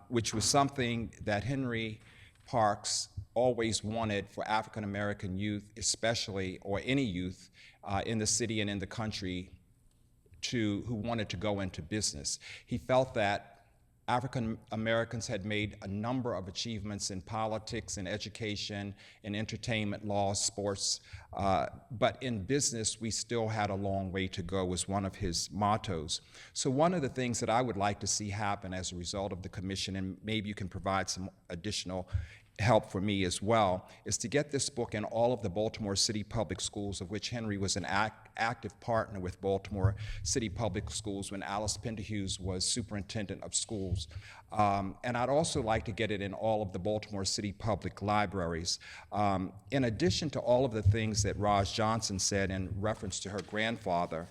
which was something that Henry Parks always wanted for African American youth, especially, or any youth in the city and in the country, who wanted to go into business. He felt that African Americans had made a number of achievements in politics and education, in entertainment, law, sports, but in business we still had a long way to go, was one of his mottos. So one of the things that I would like to see happen as a result of the commission, and maybe you can provide some additional help for me as well, is to get this book in all of the Baltimore City Public Schools, of which Henry was an active partner with Baltimore City Public Schools when Alice Penderhughes was superintendent of schools. And I'd also like to get it in all of the Baltimore City Public Libraries. In addition to all of the things that Roz Johnson said in reference to her grandfather,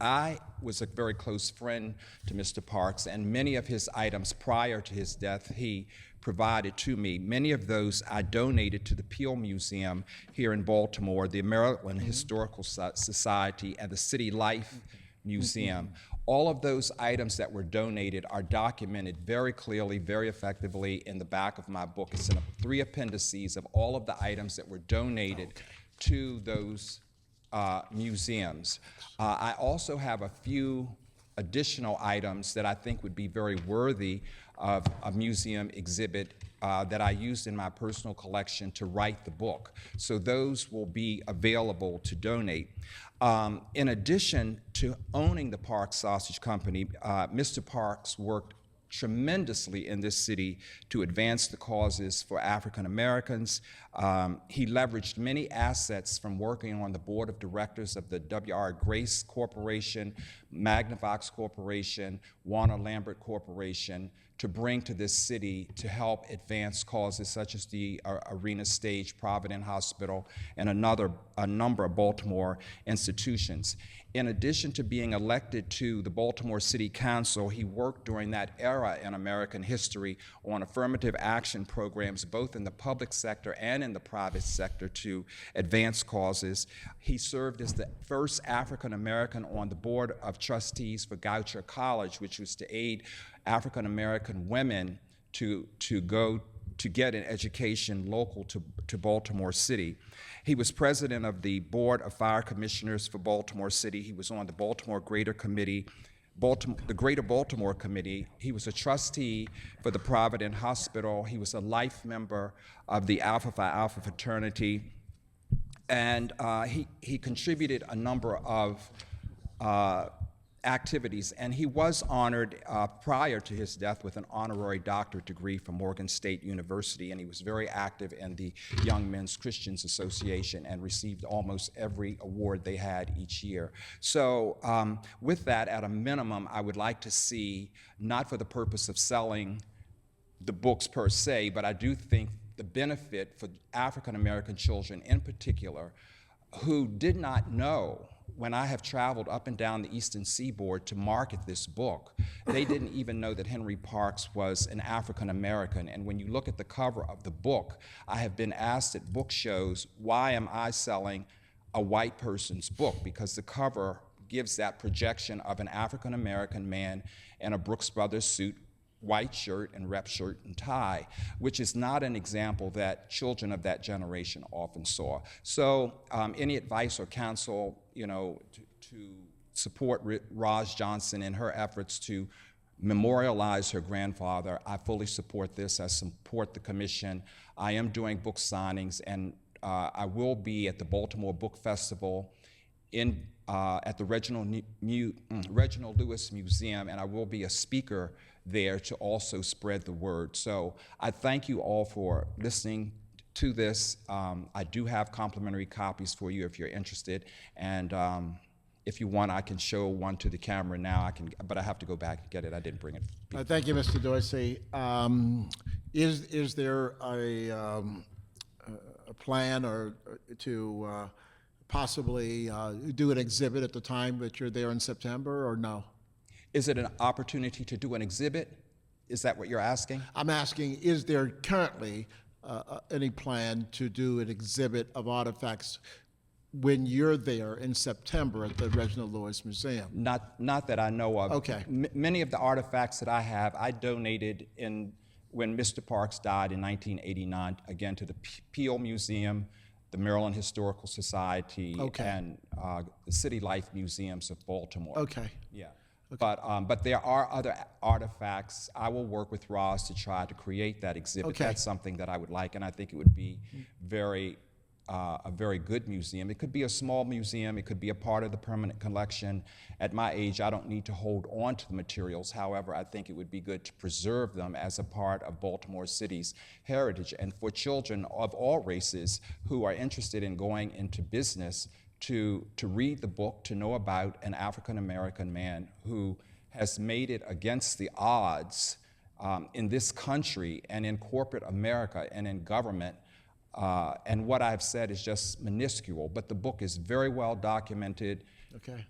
I was a very close friend to Mr. Parks, and many of his items prior to his death he provided to me. Many of those I donated to the Peel Museum here in Baltimore, the Maryland Historical Society, and the City Life Museum. All of those items that were donated are documented very clearly, very effectively in the back of my book. It's in 3 appendices of all of the items that were donated to those museums. I also have a few additional items that I think would be very worthy of a museum exhibit that I used in my personal collection to write the book. So those will be available to donate. In addition to owning the Parks Sausage Company, Mr. Parks worked tremendously in this city to advance the causes for African Americans. He leveraged many assets from working on the board of directors of the W.R. Grace Corporation, Magnavox Corporation, Warner Lambert Corporation, to bring to this city to help advance causes such as the Arena Stage, Providence Hospital, and a number of Baltimore institutions. In addition to being elected to the Baltimore City Council, he worked during that era in American history on affirmative action programs, both in the public sector and in the private sector, to advance causes. He served as the first African American on the board of trustees for Goucher College, which was to aid African American women to get an education local to Baltimore City. He was president of the Board of Fire Commissioners for Baltimore City. He was on the Baltimore Greater Committee, the Greater Baltimore Committee. He was a trustee for the Providence Hospital. He was a life member of the Alpha Phi Alpha fraternity. And he contributed a number of activities, and he was honored prior to his death with an honorary doctorate degree from Morgan State University, and he was very active in the Young Men's Christians Association and received almost every award they had each year. So with that, at a minimum, I would like to see, not for the purpose of selling the books per se, but I do think the benefit for African American children in particular who did not know, when I have traveled up and down the Eastern Seaboard to market this book, they didn't even know that Henry Parks was an African American. And when you look at the cover of the book, I have been asked at book shows, why am I selling a white person's book? Because the cover gives that projection of an African American man in a Brooks Brothers suit, white shirt and rep shirt and tie, which is not an example that children of that generation often saw. So any advice or counsel, to support Roz Johnson in her efforts to memorialize her grandfather, I fully support this. I support the commission. I am doing book signings, and I will be at the Baltimore Book Festival at the Reginald Lewis Museum, and I will be a speaker there to also spread the word. So I thank you all for listening to this. I do have complimentary copies for you if you're interested, and If you want, I can show one to the camera now. But I have to go back and get it. I didn't bring it. Thank you, Mr. Dorsey. Is there a plan or to possibly do an exhibit at the time that you're there in September, or no? Is it an opportunity to do an exhibit? Is that what you're asking? I'm asking, is there currently any plan to do an exhibit of artifacts when you're there in September at the Reginald Lewis Museum? Not that I know of. Okay. Many of the artifacts that I have, I donated when Mr. Parks died in 1989, again to the Peel Museum, the Maryland Historical Society, Okay. and the City Life Museums of Baltimore. Okay. Yeah. Okay. But there are other artifacts. I will work with Roz to try to create that exhibit. Okay. That's something that I would like, and I think it would be a very good museum. It could be a small museum. It could be a part of the permanent collection. At my age, I don't need to hold on to the materials. However, I think it would be good to preserve them as a part of Baltimore City's heritage. And for children of all races who are interested in going into business, to read the book, to know about an African-American man who has made it against the odds in this country and in corporate America and in government. And what I've said is just minuscule, but the book is very well documented. Okay.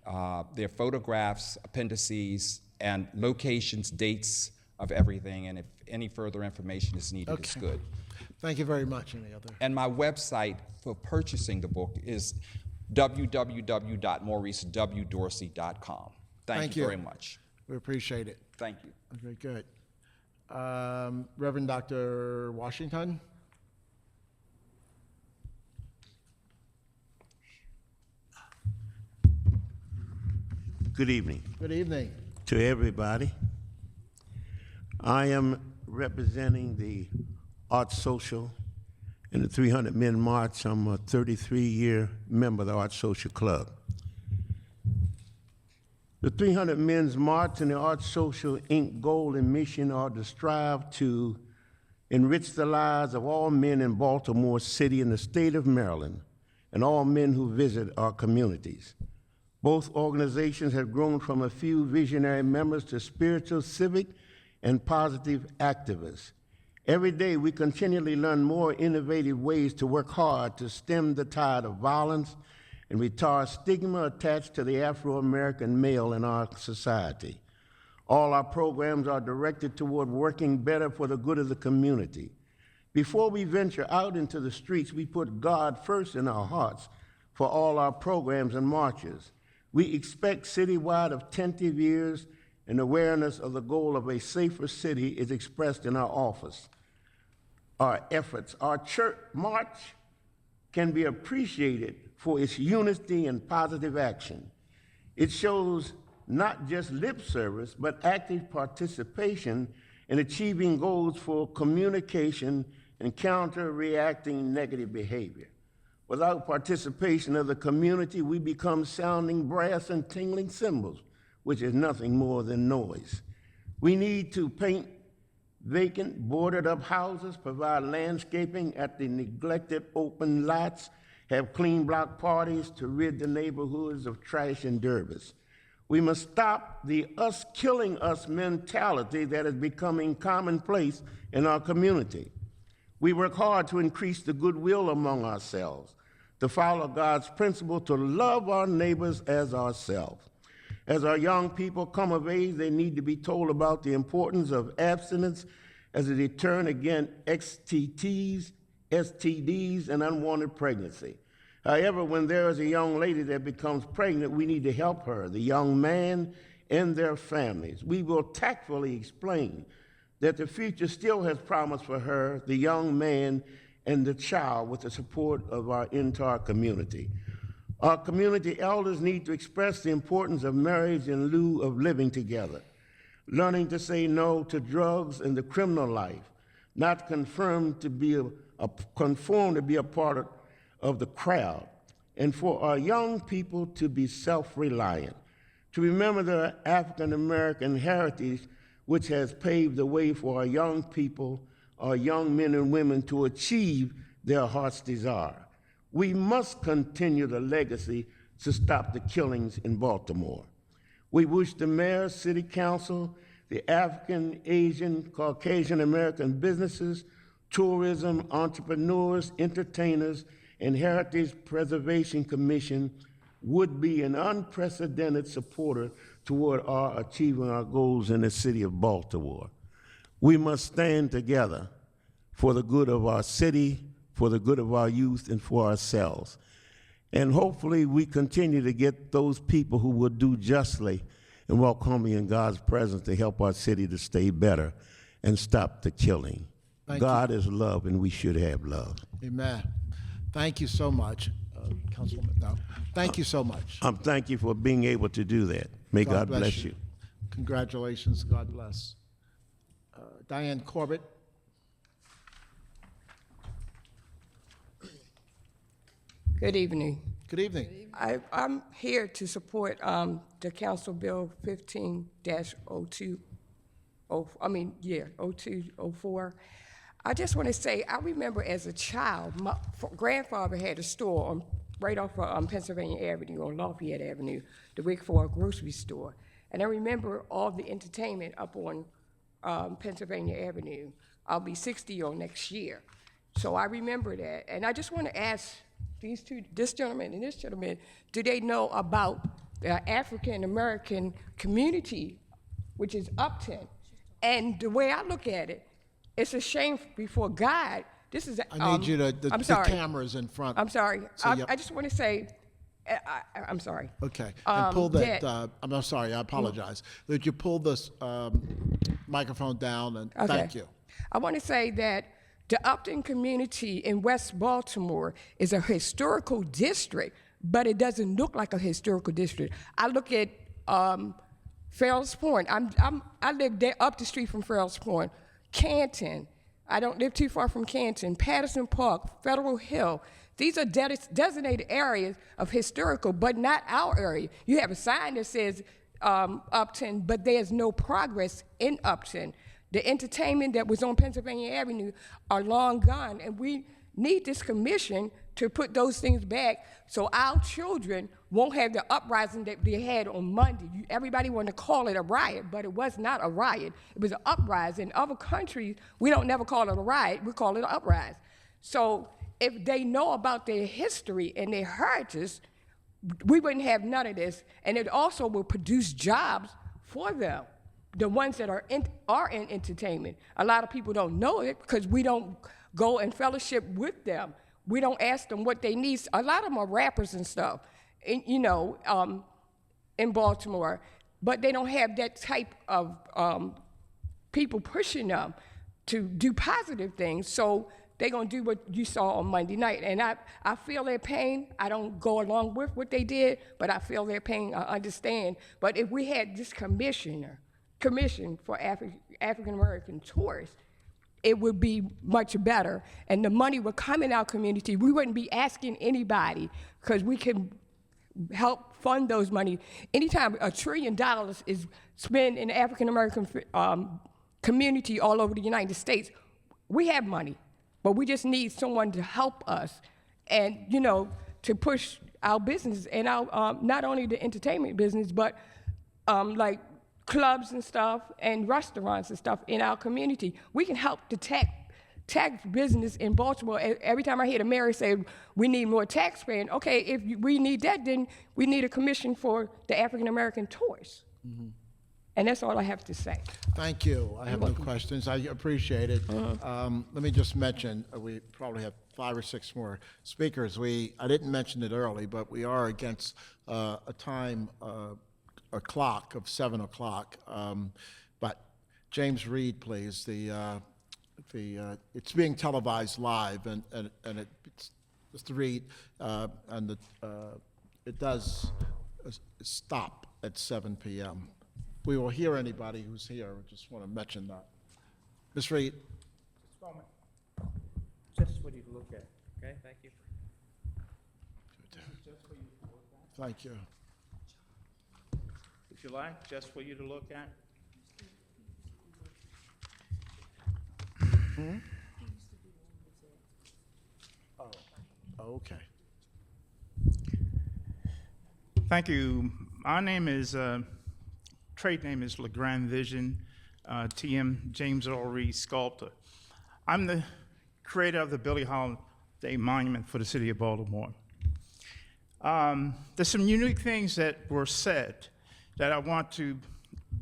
There are photographs, appendices, and locations, dates of everything, and if any further information is needed, it's good. Thank you very much. Any other? And my website for purchasing the book is www.mauricewdorsey.com. Thank you very much. We appreciate it. Thank you. Very good. Reverend Dr. Washington? Good evening Good evening. to everybody. I am representing the Art Social and the 300 Men March. I'm a 33-year member of the Art Social Club. The 300 Men's March and the Art Social Inc. goal and mission are to strive to enrich the lives of all men in Baltimore City and the state of Maryland and all men who visit our communities. Both organizations have grown from a few visionary members to spiritual, civic, and positive activists. Every day, we continually learn more innovative ways to work hard to stem the tide of violence and retire stigma attached to the Afro-American male in our society. All our programs are directed toward working better for the good of the community. Before we venture out into the streets, we put God first in our hearts for all our programs and marches. We expect citywide attentive ears and awareness of the goal of a safer city is expressed in our office. Our efforts, our church march can be appreciated for its unity and positive action. It shows not just lip service, but active participation in achieving goals for communication and counter-reacting negative behavior. Without participation of the community, we become sounding brass and tingling cymbals, which is nothing more than noise. We need to paint vacant, boarded-up houses, provide landscaping at the neglected open lots, have clean block parties to rid the neighborhoods of trash and debris. We must stop the us killing us mentality that is becoming commonplace in our community. We work hard to increase the goodwill among ourselves, to follow God's principle to love our neighbors as ourselves. As our young people come of age, they need to be told about the importance of abstinence as a deterrent against STDs, and unwanted pregnancy. However, when there is a young lady that becomes pregnant, we need to help her, the young man, and their families. We will tactfully explain that the future still has promise for her, the young man, and the child with the support of our entire community. Our community elders need to express the importance of marriage in lieu of living together, learning to say no to drugs and the criminal life, not conform to be a part of the crowd, and for our young people to be self-reliant, to remember their African-American heritage, which has paved the way for our young people, our young men and women to achieve their heart's desire. We must continue the legacy to stop the killings in Baltimore. We wish the mayor, city council, the African, Asian, Caucasian American businesses, tourism, entrepreneurs, entertainers, and Heritage Preservation Commission would be an unprecedented supporter toward our achieving our goals in the city of Baltimore. We must stand together for the good of our city, for the good of our youth, and for ourselves. And hopefully we continue to get those people who will do justly and walk humbly in God's presence to help our city to stay better and stop the killing. God is love, and we should have love. Amen. Thank you so much, Councilwoman. No, thank you so much. Thank you for being able to do that. May God bless you. Congratulations. God bless. Diane Corbett. Good evening. Good evening. I'm here to support the Council Bill 0204. I just want to say, I remember as a child, my grandfather had a store right off of Pennsylvania Avenue on Lafayette Avenue, the Wick Ford grocery store. And I remember all the entertainment up on Pennsylvania Avenue. I'll be 60 on next year. So I remember that. And I just want to ask this gentleman and this gentleman, do they know about the African American community, which is Upton? And the way I look at it, it's a shame before God. This is. I need you to. The camera's in front. I'm sorry. So I just want to say. I'm sorry. Okay. And pull that. I'm sorry. I apologize. Would you pull this microphone down? And okay. Thank you. I want to say that the Upton community in West Baltimore is a historical district, but it doesn't look like a historical district. I look at Farrell's Point. I live there up the street from Farrell's Point. Canton. I don't live too far from Canton. Patterson Park, Federal Hill. These are designated areas of historical, but not our area. You have a sign that says Upton, but there's no progress in Upton. The entertainment that was on Pennsylvania Avenue are long gone, and we need this commission to put those things back so our children won't have the uprising that they had on Monday. Everybody wanted to call it a riot, but it was not a riot. It was an uprising. In other countries, we don't never call it a riot. We call it an uprising. So if they know about their history and their heritage, we wouldn't have none of this, and it also will produce jobs for them, the ones that are in entertainment. A lot of people don't know it because we don't go and fellowship with them. We don't ask them what they need. A lot of them are rappers and stuff, in Baltimore, but they don't have that type of people pushing them to do positive things. So they're gonna do what you saw on Monday night. And I feel their pain. I don't go along with what they did, but I feel their pain, I understand. But if we had this commission for African American tourists, it would be much better, and the money would come in our community. We wouldn't be asking anybody, because we can help fund those money. Anytime $1 trillion is spent in the African American community all over the United States, we have money, but we just need someone to help us, and to push our business and our not only the entertainment business, but like clubs and stuff and restaurants and stuff in our community. We can help the tax business in Baltimore. Every time I hear the mayor say we need more taxpaying, okay, if we need that, then we need a commission for the African American tourists. Mm-hmm. And that's all I have to say. Thank you. I have no questions. I appreciate it. Let me just mention, we probably have 5 or 6 more speakers. I didn't mention it early, but we are against a clock of 7 o'clock. But James Reed, please. It's being televised live, and it's Mr. Reed, and it does stop at 7 p.m. We will hear anybody who's here. I just want to mention that. Ms. Reed. Just for you to look at. Okay, thank you. Thank you. If you like, just for you to look at. Oh, okay. Thank you. My name is, trade name is LeGrand Vision, TM James Earl Reed Sculptor. I'm the creator of the Billie Holiday Monument for the city of Baltimore. There's some unique things that were said that I want to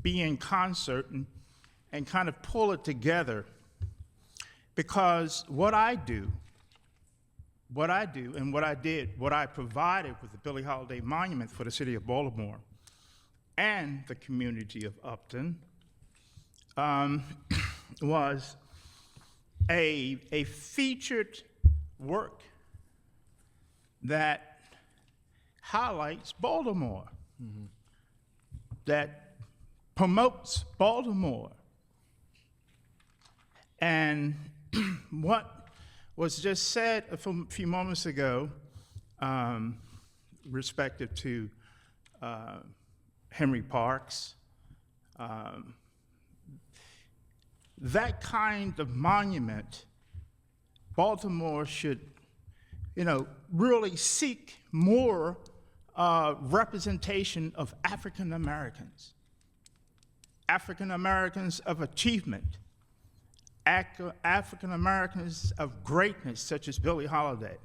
be in concert and kind of pull it together, because what I do and what I did, what I provided with the Billie Holiday Monument for the city of Baltimore and the community of Upton was a featured work that highlights Baltimore, that promotes Baltimore. And what was just said a few moments ago, respective to Henry Parks, that kind of monument, Baltimore should, really seek more representation of African Americans of achievement, African Americans of greatness, such as Billie Holiday.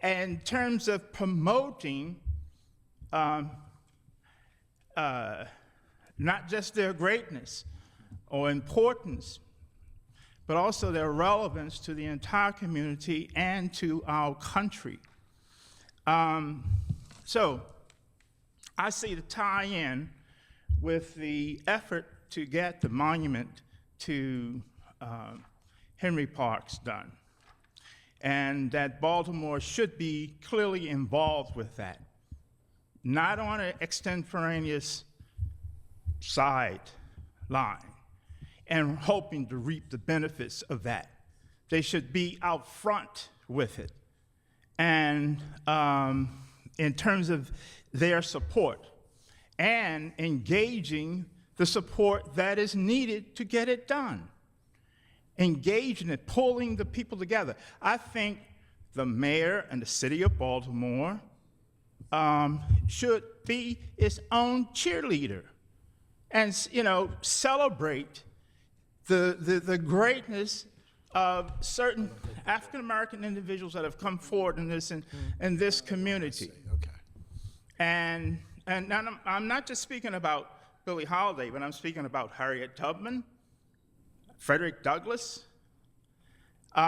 And in terms of promoting not just their greatness or importance, but also their relevance to the entire community and to our country. So I see the tie-in with the effort to get the monument to Henry Parks done, and that Baltimore should be clearly involved with that, not on an extemporaneous sideline and hoping to reap the benefits of that. They should be out front with it. And in terms of their support and engaging the support that is needed to get it done. Engaging it, pulling the people together. I think the mayor and the city of Baltimore should be its own cheerleader and, celebrate the greatness of certain African-American individuals that have come forward in this community. Okay. And now I'm not just speaking about Billie Holiday, but I'm speaking about Harriet Tubman, Frederick Douglass. There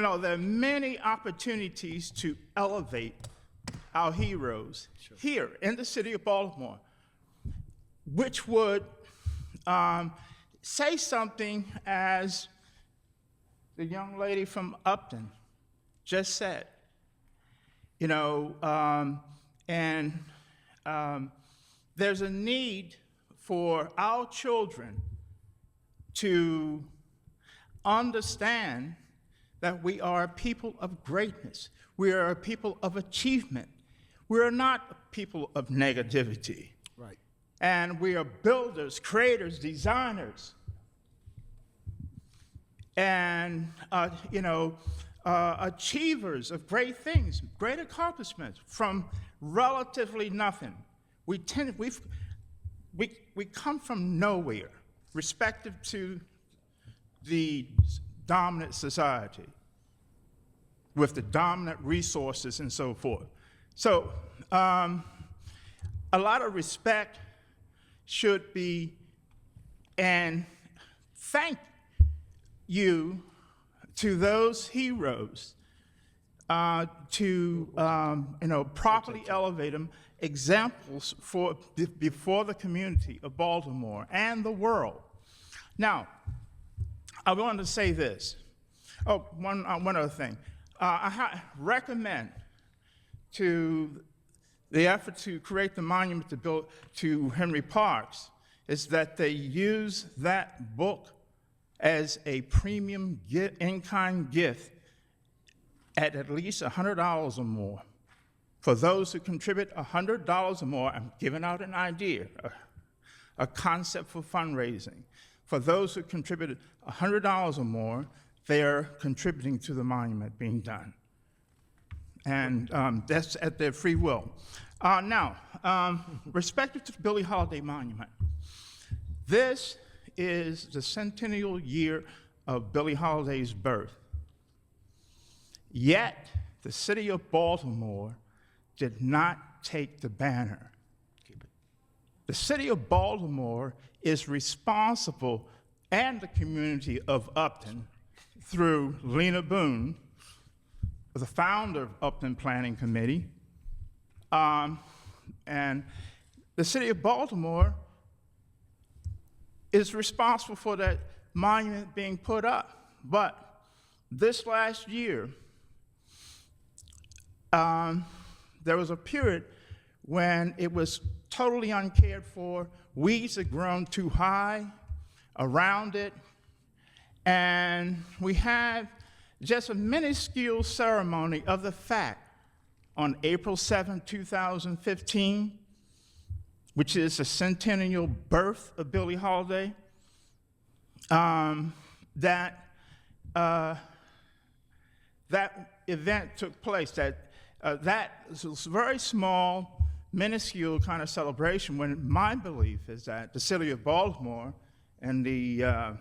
are many opportunities to elevate our heroes here in the city of Baltimore, which would say something as the young lady from Upton just said, there's a need for our children to understand that we are a people of greatness. We are a people of achievement. We are not a people of negativity. Right. And we are builders, creators, designers, and achievers of great things, great accomplishments from relatively nothing. We come from nowhere, respective to the dominant society, with the dominant resources and so forth. So a lot of respect should be, and thank you to those heroes, to properly elevate them, examples before the community of Baltimore and the world. Now, I wanted to say this. Oh, one other thing. I recommend to the effort to create the monument to Henry Parks is that they use that book as a premium in-kind gift at least $100 or more. For those who contribute $100 or more, I'm giving out an idea, a concept for fundraising. For those who contributed $100 or more, they are contributing to the monument being done. and that's at their free will. Now, respective to the Billie Holiday Monument, this is the centennial year of Billie Holiday's birth. Yet, the city of Baltimore did not take the banner. The city of Baltimore is responsible, and the community of Upton, through Lena Boone, the founder of Upton Planning Committee, and the city of Baltimore is responsible for that monument being put up. But this last year, there was a period when it was totally uncared for. Weeds had grown too high around it, and we had just a minuscule ceremony of the fact on April 7, 2015, which is the centennial birth of Billie Holiday, that event took place. That was a very small, minuscule kind of celebration, when my belief is that the city of Baltimore and the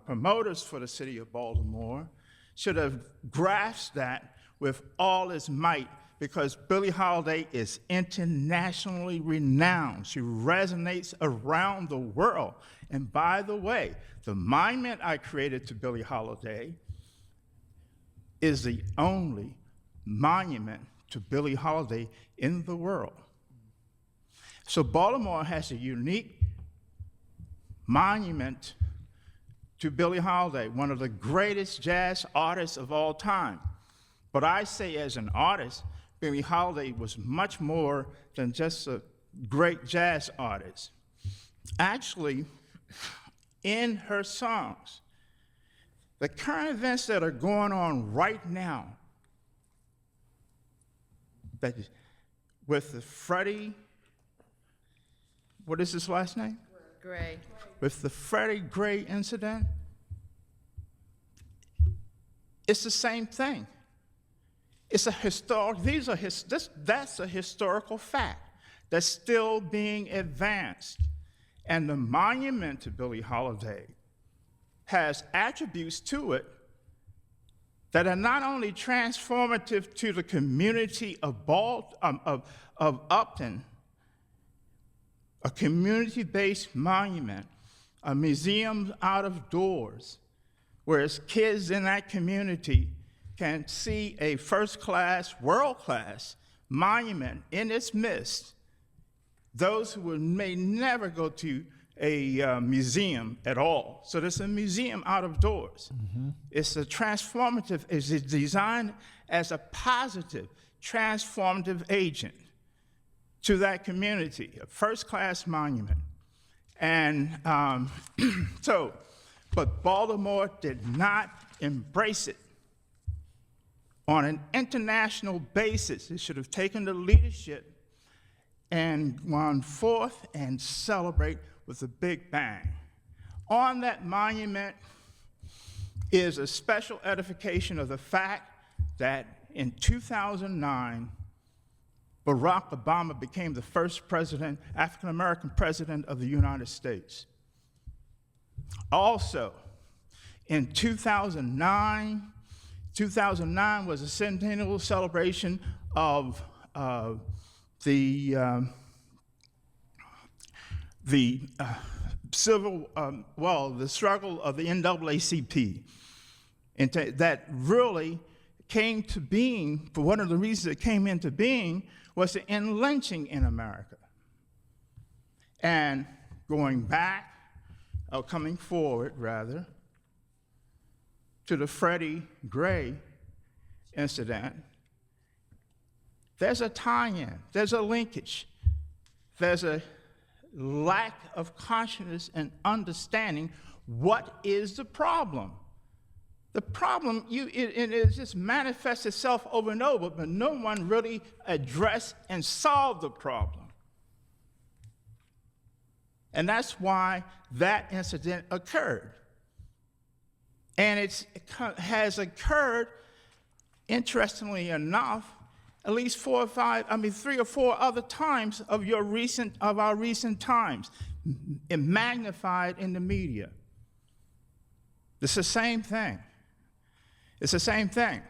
promoters for the city of Baltimore should have grasped that with all its might, because Billie Holiday is internationally renowned. She resonates around the world. And by the way, the monument I created to Billie Holiday is the only monument to Billie Holiday in the world. So Baltimore has a unique monument to Billie Holiday, one of the greatest jazz artists of all time. But I say, as an artist, Billie Holiday was much more than just a great jazz artist. Actually, in her songs, the current events that are going on right now, that with the Freddie, what is his last name? Gray. With the Freddie Gray incident, it's the same thing. It's a that's a historical fact that's still being advanced. And the monument to Billie Holiday has attributes to it that are not only transformative to the community of Upton, a community-based monument, a museum out of doors, whereas kids in that community can see a first-class, world-class monument in its midst. Those who may never go to a museum at all. So there's a museum out of doors. It's a transformative, it's designed as a positive, transformative agent to that community, a first-class monument. And but Baltimore did not embrace it. On an international basis, it should have taken the leadership and gone forth and celebrate with a big bang. On that monument is a special edification of the fact that in 2009, Barack Obama became the first president, African-American president of the United States. Also, in 2009 was a centennial celebration of the struggle of the NAACP, and that really came to being, for one of the reasons it came into being, was the end lynching in America. And going back, or coming forward, rather, to the Freddie Gray incident, there's a tie-in, there's a linkage, there's a lack of consciousness and understanding what is the problem. The problem, it just manifests itself over and over, but no one really addressed and solved the problem. And that's why that incident occurred. And it has occurred, interestingly enough, at least 3 or 4 other times of our recent times, and magnified in the media. It's the same thing. It's the same thing.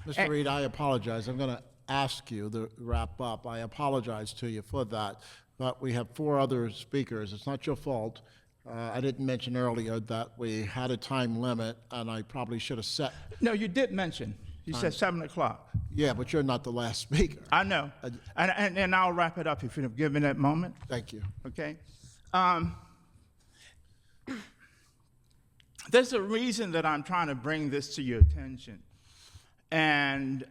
Mr. Reed, I apologize. I'm going to ask you to wrap up. I apologize to you for that, but we have 4 other speakers. It's not your fault. I didn't mention earlier that we had a time limit, and I probably should have set. No, you did mention. You said 7 o'clock. Yeah, but you're not the last speaker. I know. And I'll wrap it up if you give me that moment. Thank you. Okay? There's a reason that I'm trying to bring this to your attention. And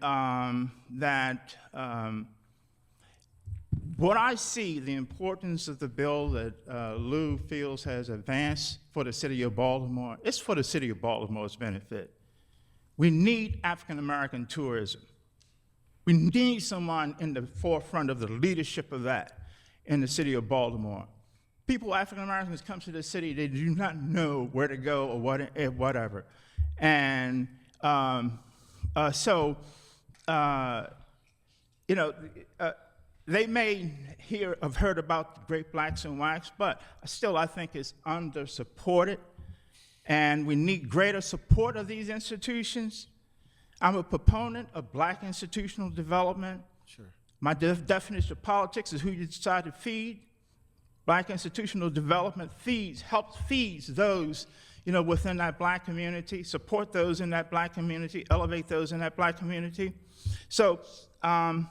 what I see, the importance of the bill that Lou feels has advanced for the city of Baltimore, it's for the city of Baltimore's benefit. We need African-American tourism. We need someone in the forefront of the leadership of that in the city of Baltimore. People, African-Americans, come to the city, they do not know where to go or whatever. And they may have heard about the Great Blacks in Wax, but still I think it's under-supported, and we need greater support of these institutions. I'm a proponent of black institutional development. Sure. My definition of politics is who you decide to feed. Black institutional development helps feed those within that black community, support those in that black community, elevate those in that black community. So, but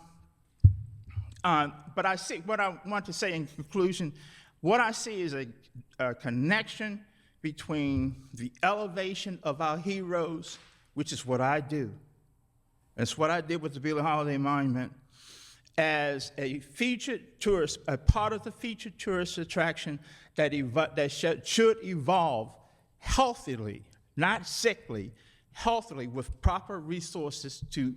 I see, what I want to say in conclusion, what I see is a connection between the elevation of our heroes, which is what I do. It's what I did with the Beale Holiday Monument, as a featured tourist, a part of the featured tourist attraction that should evolve healthily, not sickly, healthily, with proper resources to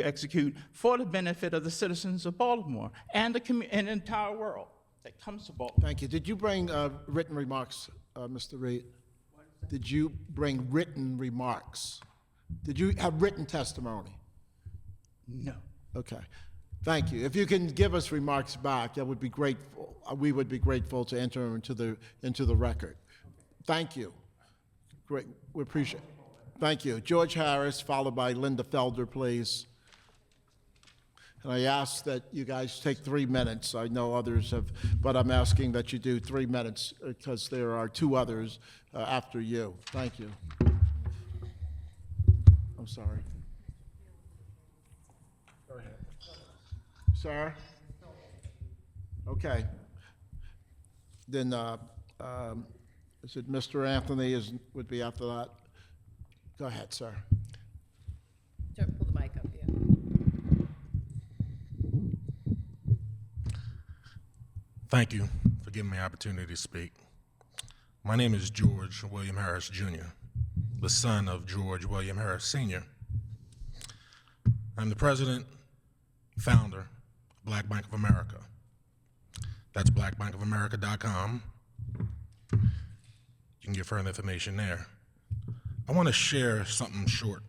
execute for the benefit of the citizens of Baltimore and the entire world that comes to Baltimore. Thank you. Did you bring written remarks, Mr. Reed? Did you bring written remarks? Did you have written testimony? No. Okay. Thank you. If you can give us remarks back, that would be grateful. We would be grateful to enter them into the record. Thank you. Great. We appreciate it. Thank you. George Harris, followed by Linda Felder, please. And I ask that you guys take 3 minutes. I know others have, but I'm asking that you do 3 minutes because there are 2 others after you. Thank you. I'm sorry. Go ahead. Sir? Okay. Then, is it Mr. Anthony would be after that? Go ahead, sir. Pull the mic up, yeah. Thank you for giving me the opportunity to speak. My name is George William Harris, Jr., the son of George William Harris, Sr. I'm the president, founder of Black Bank of America. That's blackbankofamerica.com. You can get further information there. I want to share something short,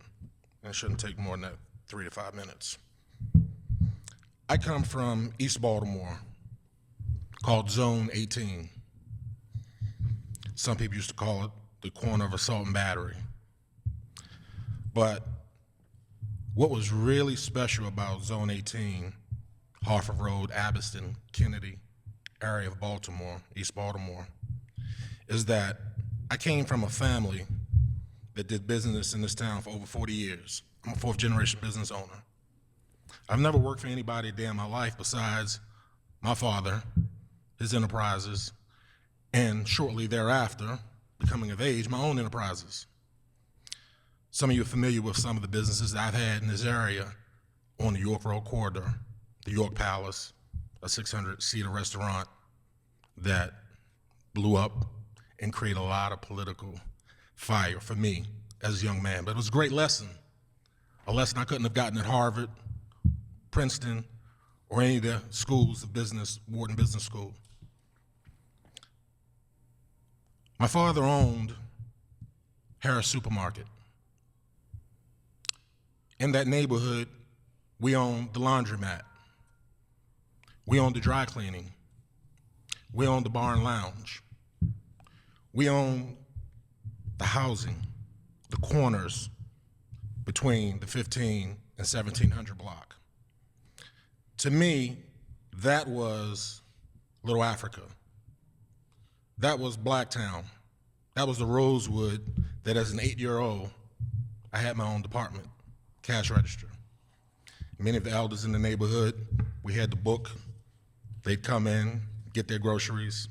and it shouldn't take more than 3 to 5 minutes. I come from East Baltimore, called Zone 18. Some people used to call it the corner of Assault and Battery. But what was really special about Zone 18, Harford Road, Abbotston, Kennedy area of Baltimore, East Baltimore, is that I came from a family that did business in this town for over 40 years. I'm a 4th generation business owner. I've never worked for anybody a day in my life besides my father, his enterprises, and shortly thereafter, becoming of age, my own enterprises. Some of you are familiar with some of the businesses that I've had in this area on the York Road corridor, the York Palace, a 600-seater restaurant that blew up and created a lot of political fire for me as a young man. But it was a great lesson, a lesson I couldn't have gotten at Harvard, Princeton, or any of the schools of business, Wharton Business School. My father owned Harris Supermarket. In that neighborhood, We own the laundromat. We own the dry cleaning. We own the bar and lounge. We own the housing, the corners between the 15 and 1700 block. To me, that was Little Africa. That was Blacktown. That was the Rosewood that as an 8-year-old, I had my own department, cash register. Many of the elders in the neighborhood, we had the book. They'd come in, get their groceries,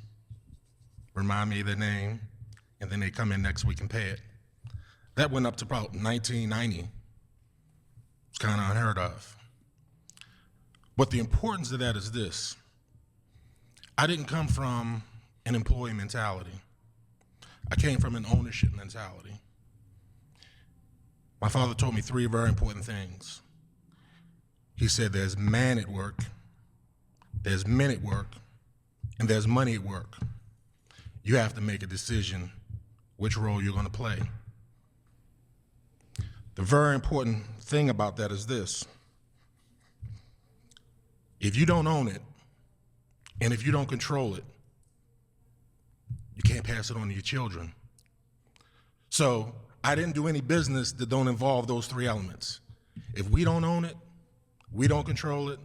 remind me of their name, and then they'd come in next week and pay it. That went up to about 1990. It's kind of unheard of. But the importance of that is this. I didn't come from an employee mentality. I came from an ownership mentality. My father told me 3 very important things. He said there's man at work, there's men at work, and there's money at work. You have to make a decision which role you're going to play. The very important thing about that is this. If you don't own it, and if you don't control it, you can't pass it on to your children. So I didn't do any business that don't involve those 3 elements. If we don't own it, we don't control it,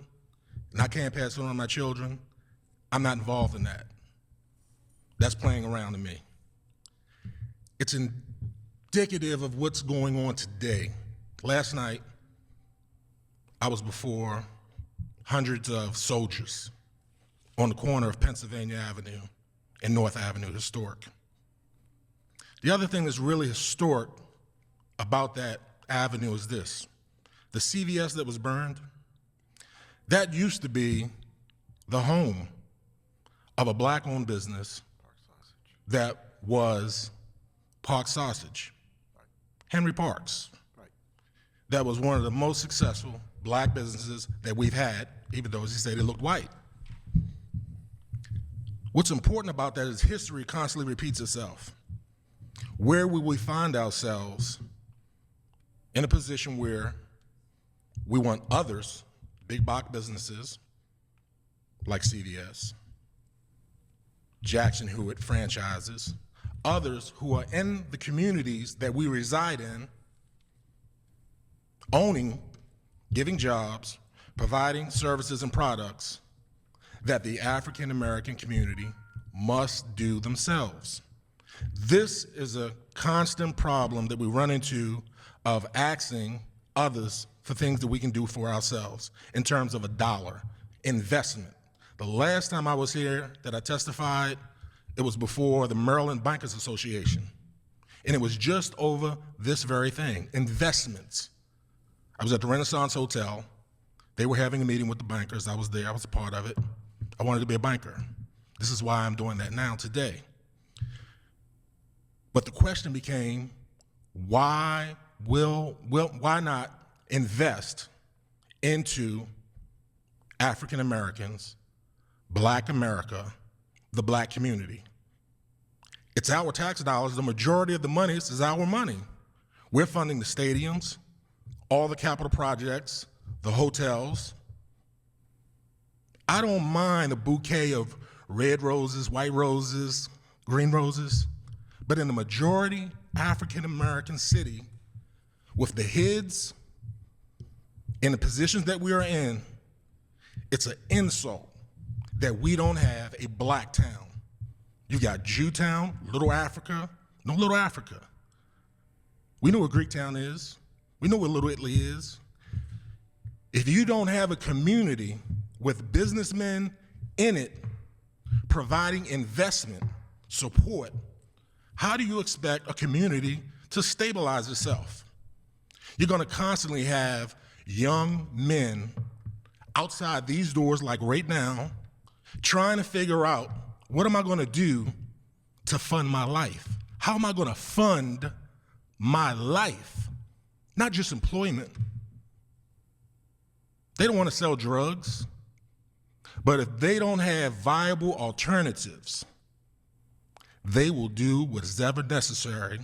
and I can't pass it on to my children, I'm not involved in that. That's playing around to me. It's indicative of what's going on today. Last night, I was before hundreds of soldiers on the corner of Pennsylvania Avenue and North Avenue, historic. The other thing that's really historic about that avenue is this. The CVS that was burned, that used to be the home of a black-owned business that was Park Sausage, Henry Parks. That was one of the most successful black businesses that we've had, even though, as he said, it looked white. What's important about that is history constantly repeats itself. Where will we find ourselves in a position where we want others, big box businesses like CVS, Jackson Hewitt franchises, others who are in the communities that we reside in, owning, giving jobs, providing services and products that the African American community must do themselves. This is a constant problem that we run into of asking others for things that we can do for ourselves in terms of a dollar investment. The last time I was here that I testified, it was before the Maryland Bankers Association, and it was just over this very thing, investments. I was at the Renaissance Hotel. They were having a meeting with the bankers. I was there, I was a part of it. I wanted to be a banker. This is why I'm doing that now today. But the question became, why not invest into African Americans, Black America, the Black community? It's our tax dollars. The majority of the money is our money. We're funding the stadiums, all the capital projects, the hotels. I don't mind a bouquet of red roses, white roses, green roses, but in the majority African American city, with the heads in the positions that we are in, it's an insult that we don't have a black town. You got Jewtown, Little Africa, no Little Africa. We know what Greektown is. We know what Little Italy is. If you don't have a community with businessmen in it providing investment, support, how do you expect a community to stabilize itself? You're gonna constantly have young men outside these doors, like right now, trying to figure out, what am I gonna do to fund my life? How am I gonna fund my life? Not just employment. They don't wanna sell drugs, but if they don't have viable alternatives, they will do what is ever necessary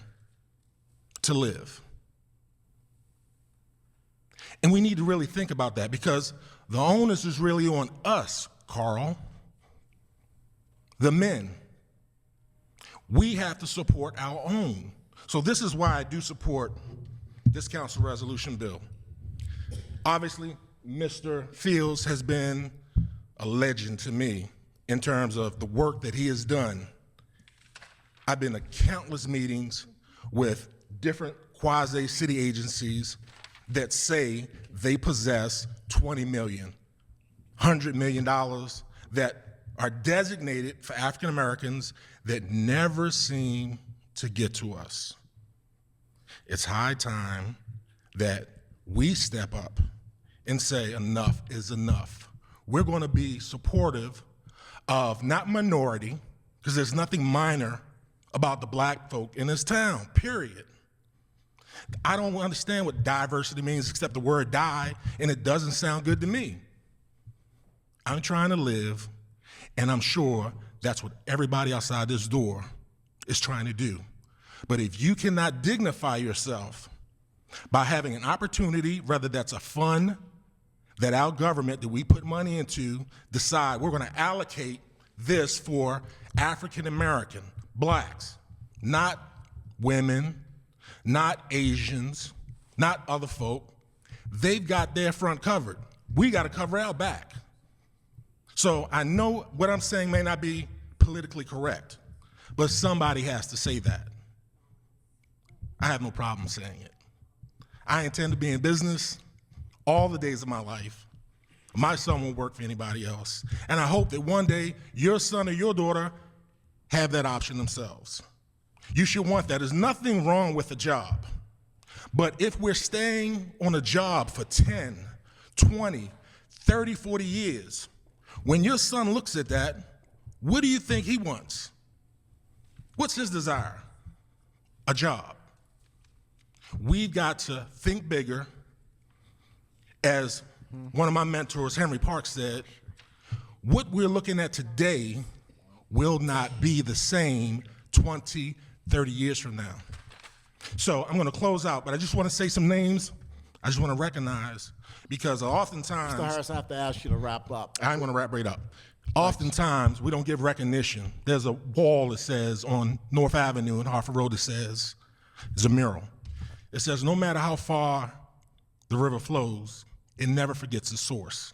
to live. And we need to really think about that because the onus is really on us, Carl, the men. We have to support our own. So this is why I do support this council resolution bill. Obviously, Mr. Fields has been a legend to me in terms of the work that he has done. I've been to countless meetings with different quasi-city agencies that say they possess $20 million, $100 million that are designated for African Americans that never seem to get to us. It's high time that we step up and say enough is enough. We're going to be supportive of not minority, because there's nothing minor about the black folk in this town, period. I don't understand what diversity means except the word die, and it doesn't sound good to me. I'm trying to live, and I'm sure that's what everybody outside this door is trying to do. But if you cannot dignify yourself by having an opportunity, whether that's a fund that our government that we put money into decide we're going to allocate this for African American, blacks, not women, not Asians, not other folk. They've got their front covered. We got to cover our back. So I know what I'm saying may not be politically correct, but somebody has to say that. I have no problem saying it. I intend to be in business all the days of my life. My son won't work for anybody else. And I hope that one day your son or your daughter have that option themselves. You should want that. There's nothing wrong with a job. But if we're staying on a job for 10, 20, 30, 40 years, when your son looks at that, what do you think he wants? What's his desire? A job. We've got to think bigger. As one of my mentors, Henry Parks, said, what we're looking at today will not be the same 20, 30 years from now. So I'm going to close out, but I just want to say some names I just want to recognize, because oftentimes— Mr. Harris, I have to ask you to wrap up. I'm going to wrap right up. Oftentimes, we don't give recognition. There's a wall that says on North Avenue and Harford Road that says, it's a mural. It says, no matter how far the river flows, it never forgets its source.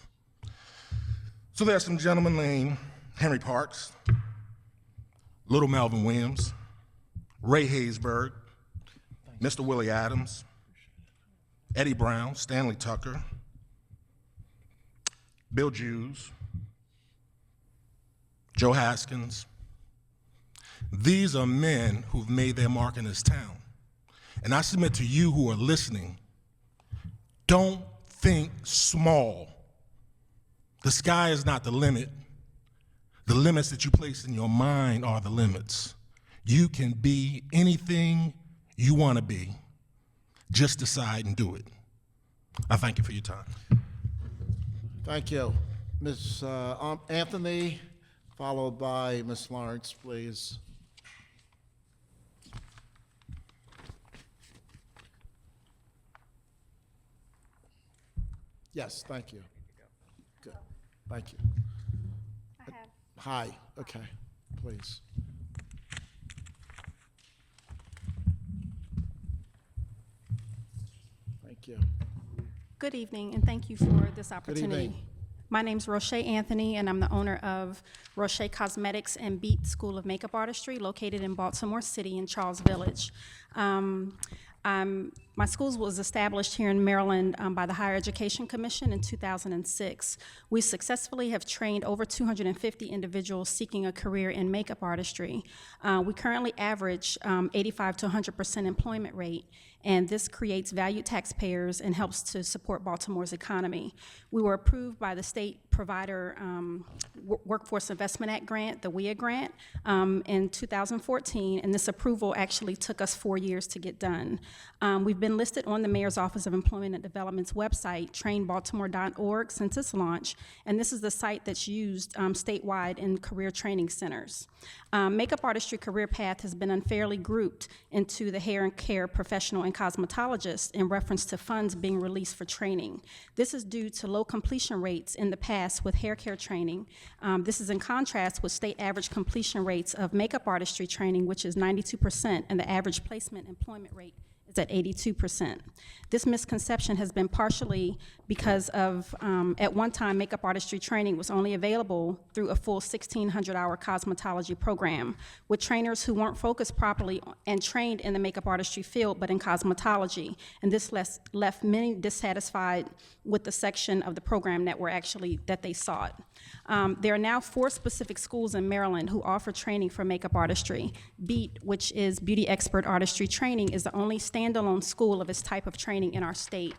So there's some gentlemen named Henry Parks, Little Melvin Williams, Ray Haysburg, Mr. Willie Adams, Eddie Brown, Stanley Tucker, Bill Jews, Joe Haskins. These are men who've made their mark in this town. And I submit to you who are listening, don't think small. The sky is not the limit. The limits that you place in your mind are the limits. You can be anything you want to be. Just decide and do it. I thank you for your time. Thank you. Ms. Anthony, followed by Ms. Lawrence, please. Yes, thank you. Good, thank you. Hi, okay, please. Thank you. Good evening, and thank you for this opportunity. evening. My name's Roche Anthony, and I'm the owner of Roche Cosmetics and Beat School of Makeup Artistry, located in Baltimore City in Charles Village. My school was established here in Maryland by the Higher Education Commission in 2006. We successfully have trained over 250 individuals seeking a career in makeup artistry. We currently average 85 to 100% employment rate, and this creates valued taxpayers and helps to support Baltimore's economy. We were approved by the state provider Workforce Investment Act grant, the WIA grant, in 2014, and this approval actually took us 4 years to get done. We've been been listed on the Mayor's Office of Employment and Development's website, trainbaltimore.org, since its launch, and this is the site that's used statewide in career training centers. Makeup artistry career path has been unfairly grouped into the hair and care professional and cosmetologist in reference to funds being released for training. This is due to low completion rates in the past with hair care training. This is in contrast with state average completion rates of makeup artistry training, which is 92%, and the average placement employment rate is at 82%. This misconception has been partially because of, at one time, makeup artistry training was only available through a full 1,600-hour cosmetology program, with trainers who weren't focused properly and trained in the makeup artistry field, but in cosmetology. And this left many dissatisfied with the section of the program that they sought. There are now 4 specific schools in Maryland who offer training for makeup artistry. BEAT, which is Beauty Expert Artistry Training, is the only standalone school of its type of training in our state.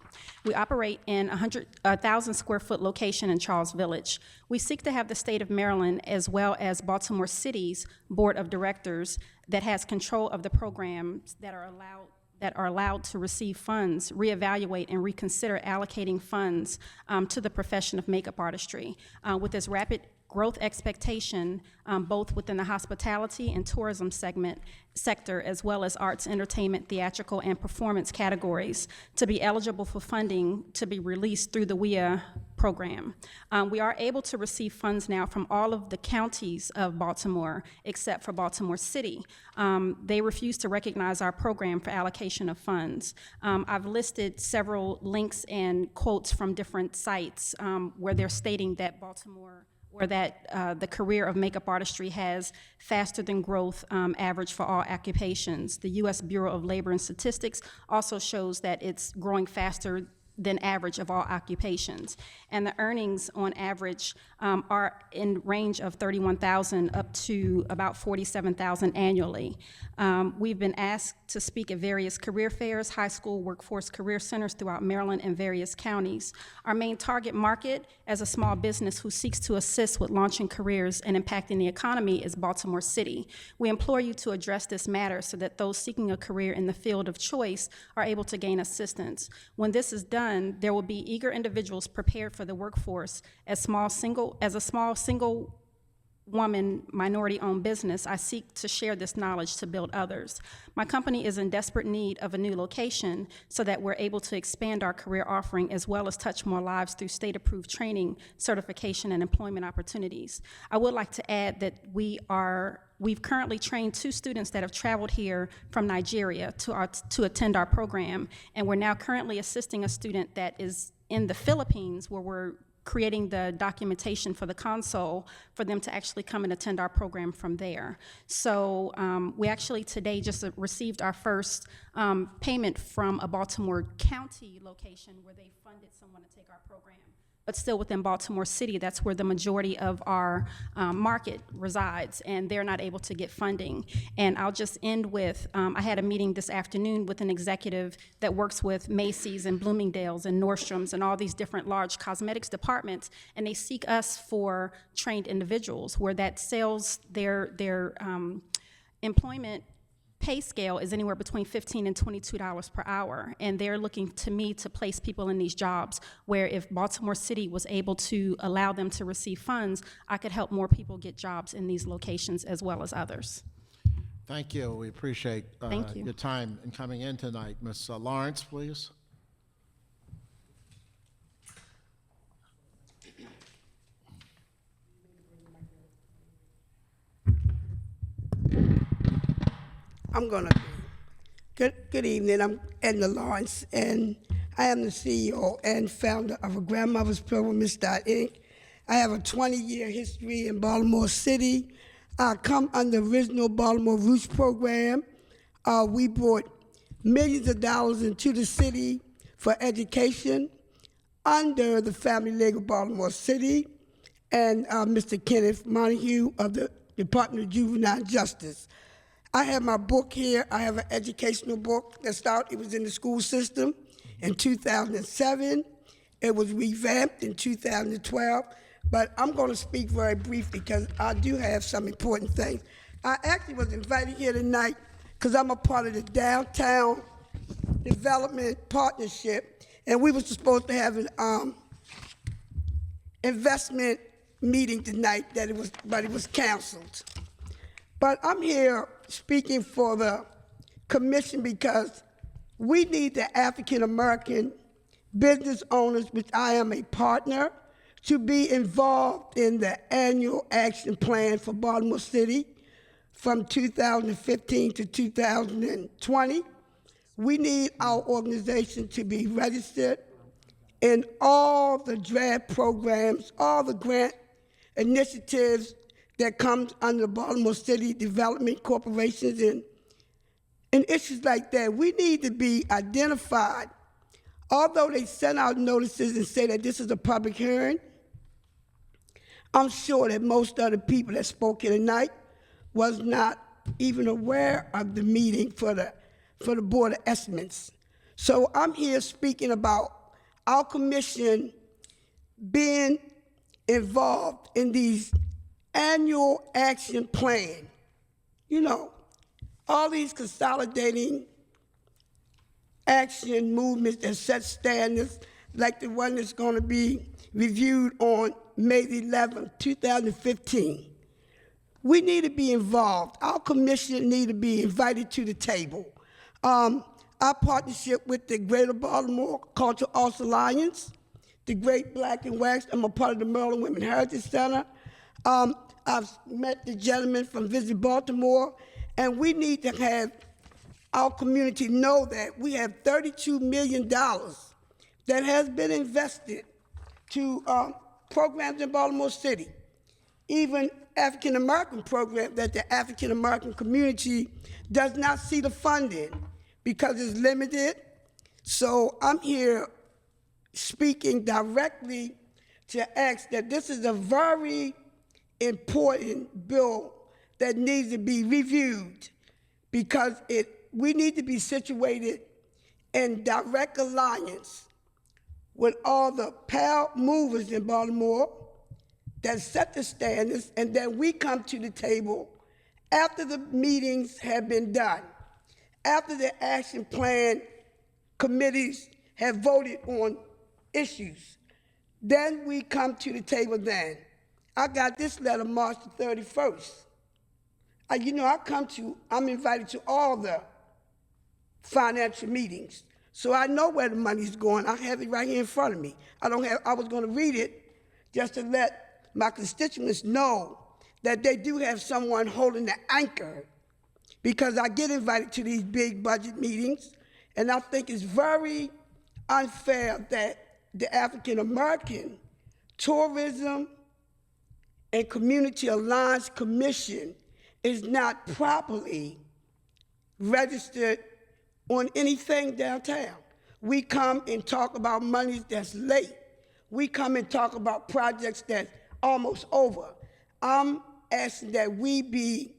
We operate in a 1,000 square foot location in Charles Village. We seek to have the state of Maryland, as well as Baltimore City's Board of Directors, that has control of the programs that are allowed to receive funds, reevaluate and reconsider allocating funds to the profession of makeup artistry. With this rapid growth expectation, both within the hospitality and tourism sector, as well as arts, entertainment, theatrical, and performance categories, to be eligible for funding to be released through the WIA program. We are able to receive funds now from all of the counties of Baltimore, except for Baltimore City. They refuse to recognize our program for allocation of funds. I've listed several links and quotes from different sites where they're stating that the career of makeup artistry has faster than growth average for all occupations. The U.S. Bureau of Labor and Statistics also shows that it's growing faster than average of all occupations. And the earnings on average are in range of $31,000 up to about $47,000 annually. We've been asked to speak at various career fairs, high school workforce career centers throughout Maryland and various counties. Our main target market as a small business who seeks to assist with launching careers and impacting the economy is Baltimore City. We implore you to address this matter so that those seeking a career in the field of choice are able to gain assistance. When this is done, there will be eager individuals prepared for the workforce. As a small single woman minority-owned business, I seek to share this knowledge to build others. My company is in desperate need of a new location so that we're able to expand our career offering as well as touch more lives through state-approved training, certification, and employment opportunities. I would like to add that we've currently trained 2 students that have traveled here from Nigeria to attend our program, and we're now currently assisting a student that is in the Philippines, where we're creating the documentation for the console for them to actually come and attend our program from there. So we actually today just received our first payment from a Baltimore County location where they funded someone to take our program. But still within Baltimore City, that's where the majority of our market resides, and they're not able to get funding. And I'll just end with, I had a meeting this afternoon with an executive that works with Macy's and Bloomingdale's and Nordstrom's and all these different large cosmetics departments, and they seek us for trained individuals where that sells their employment pay scale is anywhere between $15 and $22 per hour, and they're looking to me to place people in these jobs where if Baltimore City was able to allow them to receive funds, I could help more people get jobs in these locations as well as others. Thank you. We appreciate your time in coming in tonight. Ms. Lawrence, please. I'm gonna good evening. I'm Edna Lawrence, and I am the CEO and founder of a Grandmother's Pillow Inc. I have a 20-year history in Baltimore City. I come under the original Baltimore Roots program. We brought millions of dollars into the city for education under the Family League of Baltimore City and Mr. Kenneth Montague of the Department of Juvenile Justice. I have my book here. I have an educational book that started, it was in the school system in 2007. It was revamped in 2012, but I'm gonna speak very briefly because I do have some important things. I actually was invited here tonight because I'm a part of the downtown Development Partnership, and we were supposed to have an investment meeting tonight, but it was canceled. But I'm here speaking for the commission because we need the African American business owners, which I am a partner, to be involved in the annual action plan for Baltimore City from 2015 to 2020. We need our organization to be registered in all the draft programs, all the grant initiatives that comes under the Baltimore City Development Corporations and issues like that. We need to be identified. Although they send out notices and say that this is a public hearing, I'm sure that most of the people that spoke here tonight was not even aware of the meeting for the Board of Estimates. So I'm here speaking about our commission being involved in these annual action plan. You know, all these consolidating action movements that set standards, like the one that's going to be reviewed on May the 11th, 2015. We need to be involved. Our commission need to be invited to the table. Our partnership with the Greater Baltimore Cultural Arts Alliance, the Great Black and Wax, I'm a part of the Maryland Women Heritage Center. I've met the gentleman from Visit Baltimore, and we need to have our community know that we have $32 million that has been invested to programs in Baltimore City, even African American program that the African American community does not see the funding because it's limited. So I'm here speaking directly to ask that this is a very important bill that needs to be reviewed because we need to be situated in direct alliance with all the power movers in Baltimore that set the standards, and then we come to the table after the meetings have been done, after the action plan committees have voted on issues. Then we come to the table then. I got this letter March the 31st. You know, I'm invited to all the financial meetings. So I know where the money's going. I have it right here in front of me. I was going to read it just to let my constituents know that they do have someone holding the anchor, because I get invited to these big budget meetings, and I think it's very unfair that the African American Tourism and Community Alliance Commission is not properly registered on anything downtown. We come and talk about money that's late. We come and talk about projects that's almost over. I'm asking that we be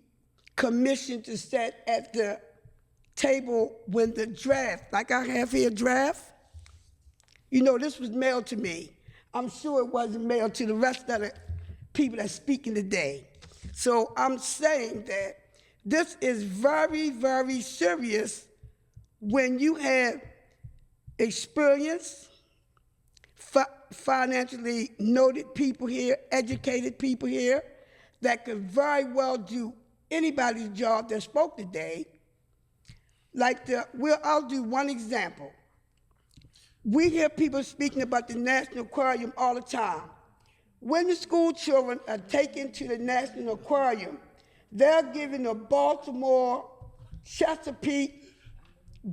commissioned to sit at the table when the draft, like I have here, draft. You know, this was mailed to me. I'm sure it wasn't mailed to the rest of the people that's speaking today. So I'm saying that this is very, very serious when you have experienced, financially noted people here, educated people here, that could very well do anybody's job that spoke today. I'll do one example. We hear people speaking about the National Aquarium all the time. When the school children are taken to the National Aquarium, they're given a Baltimore Chesapeake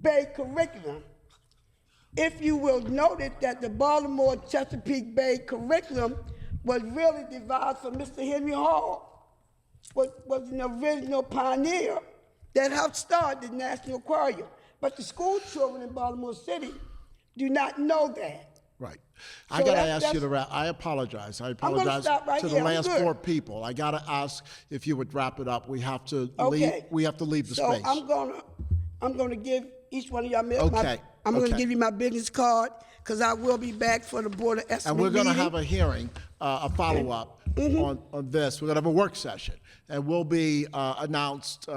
Bay curriculum. If you will notice that the Baltimore Chesapeake Bay curriculum was really devised for Mr. Henry Hall, was an original pioneer that helped start the National Aquarium. But the school children in Baltimore City do not know that. Right. I got to ask you to wrap. I apologize. I apologize to the last four people. I got to ask if you would wrap it up. We have to leave. We have to leave the space. So I'm gonna give each one of y'all I'm gonna give you my business card, because I will be back for the Board of Estimates And we're going to meeting. have a hearing, a follow-up on this. We're going to have a work session, and will be announced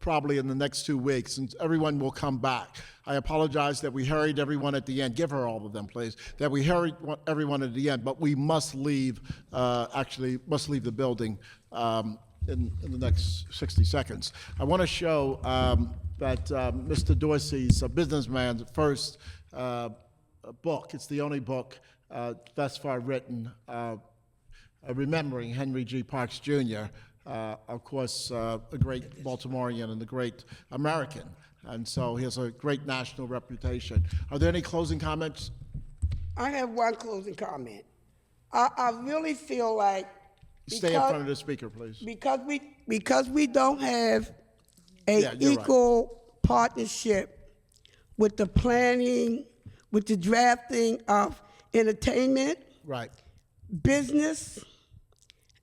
probably in the next 2 weeks, and everyone will come back. I apologize that we hurried everyone at the end. Give her all of them, please. That we hurried everyone at the end, but we must leave, must leave the building in the next 60 seconds. I want to show that Mr. Dorsey's Businessman's first book. It's the only book thus far written remembering Henry G. Parks, Jr., of course, a great Baltimorean and a great American. And so he has a great national reputation. Are there any closing comments? I have one closing comment. I really feel like Stay in front of the speaker, please. because we don't have a Yeah, you're equal partnership with the planning, with the drafting of entertainment, Right. business,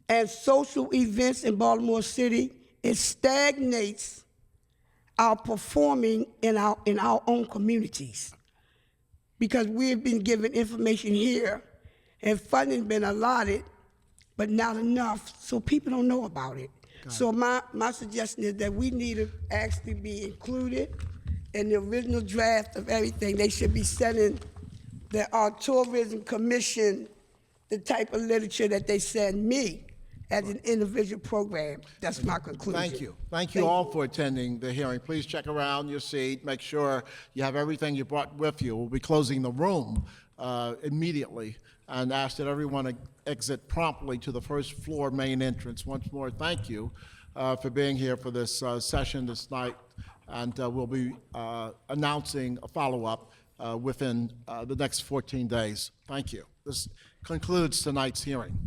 and social events in Baltimore City, it stagnates our performing in our own communities. Because we've been given information here and funding been allotted, but not enough, so people don't know about it. So my suggestion is that we need to actually be included in the original draft of everything. They should be sending our tourism commission the type of literature that they send me as an individual program. That's my conclusion. Thank you. Thank you all for attending the hearing. Please check around your seat. Make sure you have everything you brought with you. We'll be closing the room immediately and ask that everyone exit promptly to the first floor main entrance. Once more, thank you for being here for this session this night, and we'll be announcing a follow-up within the next 14 days. Thank you. This concludes tonight's hearing.